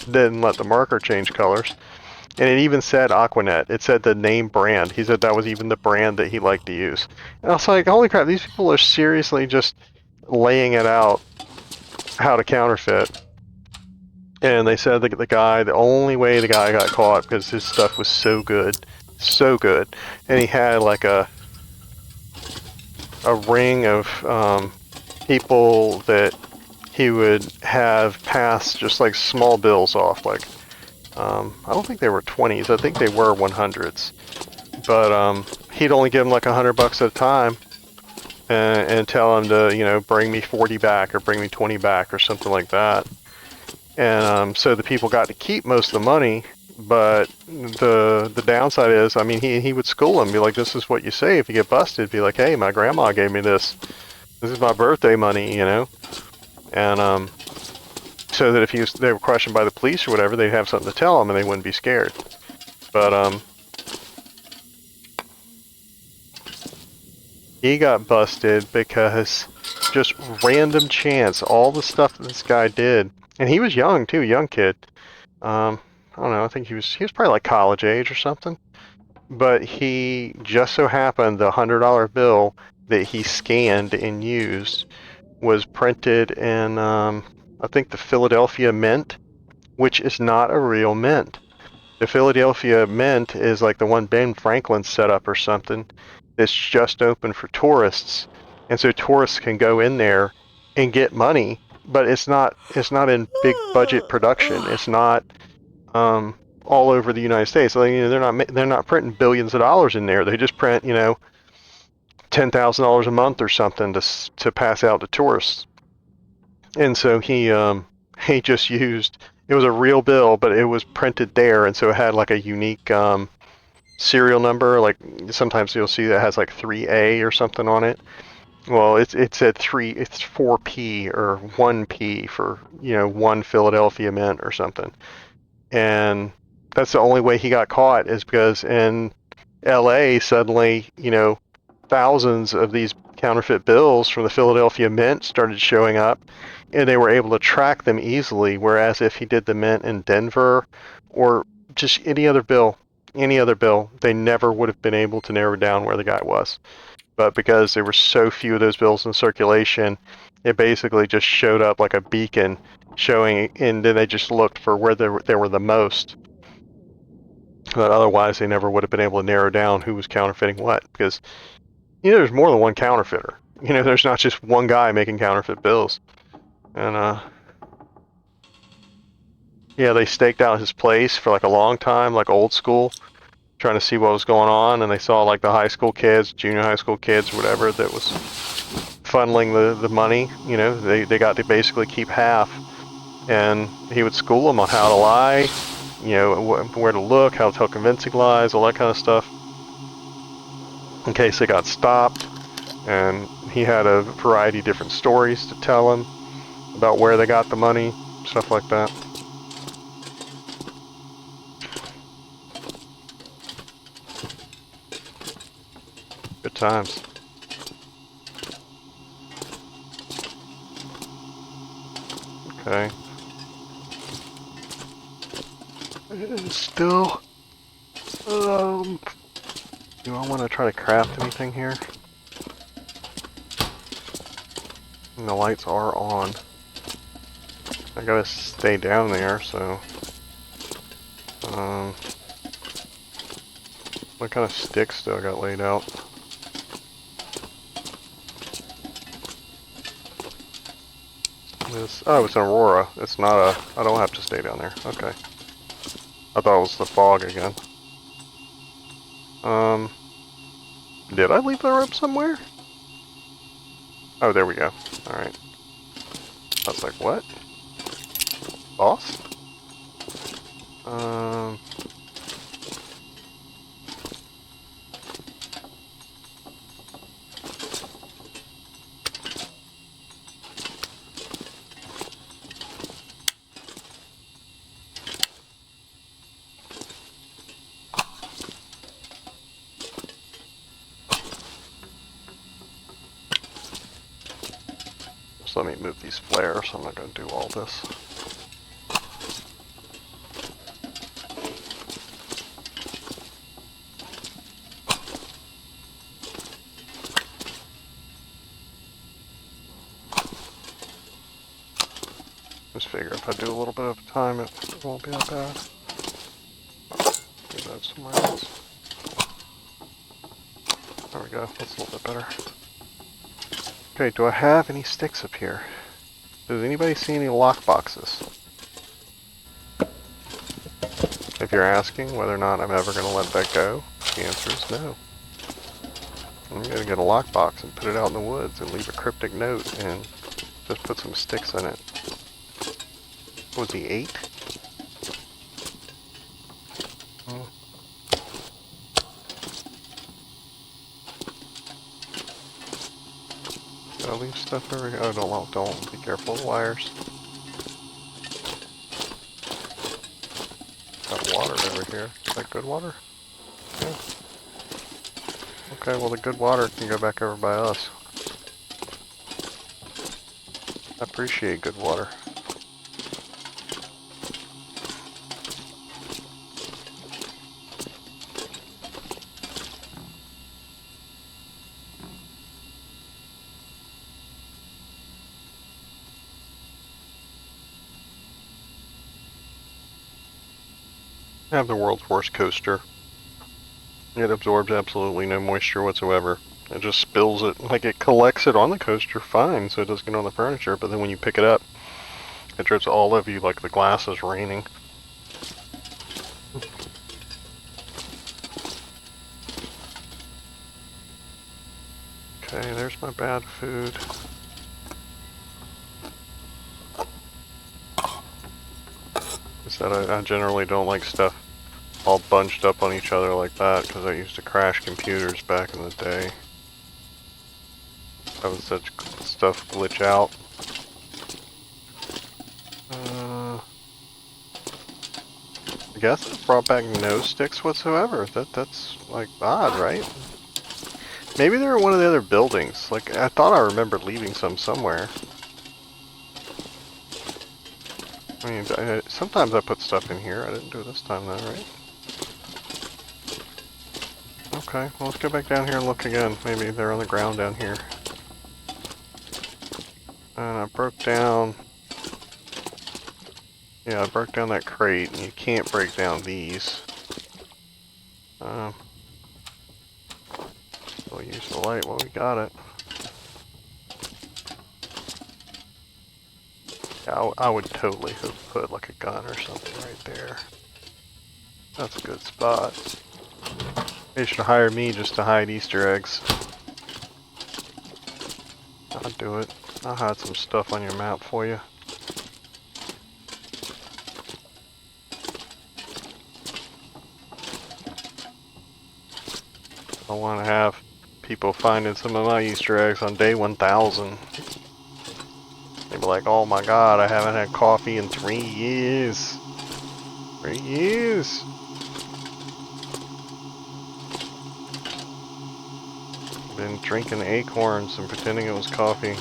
didn't let the marker change colors. And it even said Aquanet. It said the name brand. He said that was even the brand that he liked to use. And I was like, holy crap, these people are seriously just laying it out how to counterfeit. And they said that the only way the guy got caught because his stuff was so good, and he had like a ring of people that he would have pass just like small bills off. Like, I don't think they were 20s. I think they were 100s. But he'd only give them like $100 at a time, and tell them to, you know, bring me 40 back or bring me 20 back or something like that. And so the people got to keep most of the money, but the downside is, I mean, he would school them, be like, this is what you say if you get busted. Be like, hey, my grandma gave me this. This is my birthday money, you know? And so that if they were questioned by the police or whatever, they'd have something to tell them and they wouldn't be scared. But he got busted because just random chance, all the stuff that this guy did. And he was young too, young kid. I don't know, I think he was probably like college age or something. But he just so happened the $100 bill that he scanned and used was printed in, I think, the Philadelphia Mint, which is not a real mint. The Philadelphia Mint is like the one Ben Franklin set up or something. It's just open for tourists, and so tourists can go in there and get money. But it's not in big budget production. It's not all over the United States. Like, you know, they're not printing billions of dollars in there. They just print, you know, $10,000 a month or something to pass out to tourists. And so he just used, it was a real bill, but it was printed there, and so it had like a unique serial number. Like sometimes you'll see that has like 3A or something on it. Well, it said it's 4P or 1P for, you know, one Philadelphia Mint or something. And that's the only way he got caught, is because in LA suddenly, you know, thousands of these counterfeit bills from the Philadelphia Mint started showing up, and they were able to track them easily. Whereas if he did the mint in Denver or just any other bill, they never would have been able to narrow down where the guy was. But because there were so few of those bills in circulation, it basically just showed up like a beacon showing, and then they just looked for where there were the most. But otherwise, they never would have been able to narrow down who was counterfeiting what, because, you know, there's more than one counterfeiter. You know, there's not just one guy making counterfeit bills. And yeah, they staked out his place for like a long time, like old school, trying to see what was going on, and they saw like the high school kids, junior high school kids, whatever, that was funneling the money. You know, they got to basically keep half, and he would school them on how to lie, you know, where to look, how to tell convincing lies, all that kind of stuff, in case they got stopped. And he had a variety of different stories to tell them about where they got the money, stuff like that. Good times. Okay. Still, do I want to try to craft anything here? And the lights are on. I gotta stay down there, so... what kind of sticks do I got laid out? Oh, it's an aurora. It's not a... I don't have to stay down there. Okay. I thought it was the fog again. Did I leave the rope somewhere? Oh, there we go. Alright. I was like, what? Boss? Just let me move these flares. I'm not going to do all this. Just figure if I do a little bit of time, it won't be that bad. Do that somewhere else. There we go. That's a little bit better. Okay, do I have any sticks up here? Does anybody see any lock boxes? If you're asking whether or not I'm ever going to let that go, the answer is no. I'm going to get a lockbox and put it out in the woods and leave a cryptic note and just put some sticks in it. What was he, 8? Oh. Gotta leave stuff over here. Oh, don't. Be careful of the wires. Got water over here. Is that good water? Yeah. Okay, well the good water can go back over by us. I appreciate good water. I have the world's worst coaster. It absorbs absolutely no moisture whatsoever. It just spills it, like it collects it on the coaster fine, so it doesn't get on the furniture, but then when you pick it up, it drips all over you like the glass is raining. Okay, there's my bad food. I generally don't like stuff all bunched up on each other like that because I used to crash computers back in the day. Having such stuff glitch out. I guess it brought back no sticks whatsoever. That's like odd, right? Maybe they're in one of the other buildings. Like I thought I remembered leaving some somewhere. I mean, sometimes I put stuff in here. I didn't do it this time though, right? Okay, well let's go back down here and look again. Maybe they're on the ground down here. And I broke down... Yeah, I broke down that crate, and you can't break down these. We'll use the light while we got it. Yeah, I would totally have put like a gun or something right there. That's a good spot. They should hire me just to hide Easter eggs. I'll do it. I'll hide some stuff on your map for you. I want to have people finding some of my Easter eggs on day 1000. They'd be like, oh my god, I haven't had coffee in 3 years. 3 years. Been drinking acorns and pretending it was coffee.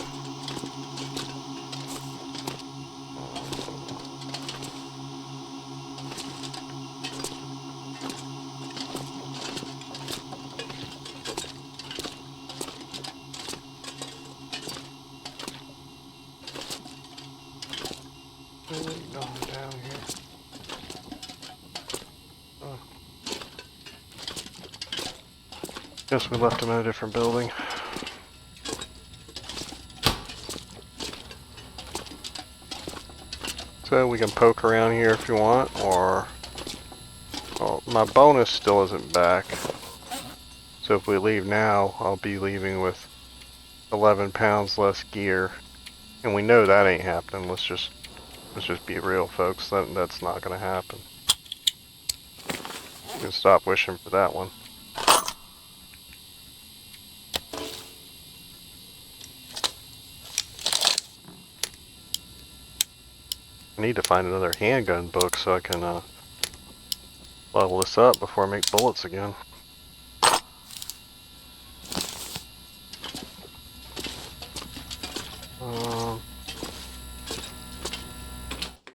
Down here. Oh. Guess we left him in a different building. So we can poke around here if you want, or... Well, my bonus still isn't back. So if we leave now, I'll be leaving with 11 pounds less gear. And we know that ain't happening. Let's just be real, folks. That's not gonna happen. You can stop wishing for that one. I need to find another handgun book so I can level this up before I make bullets again.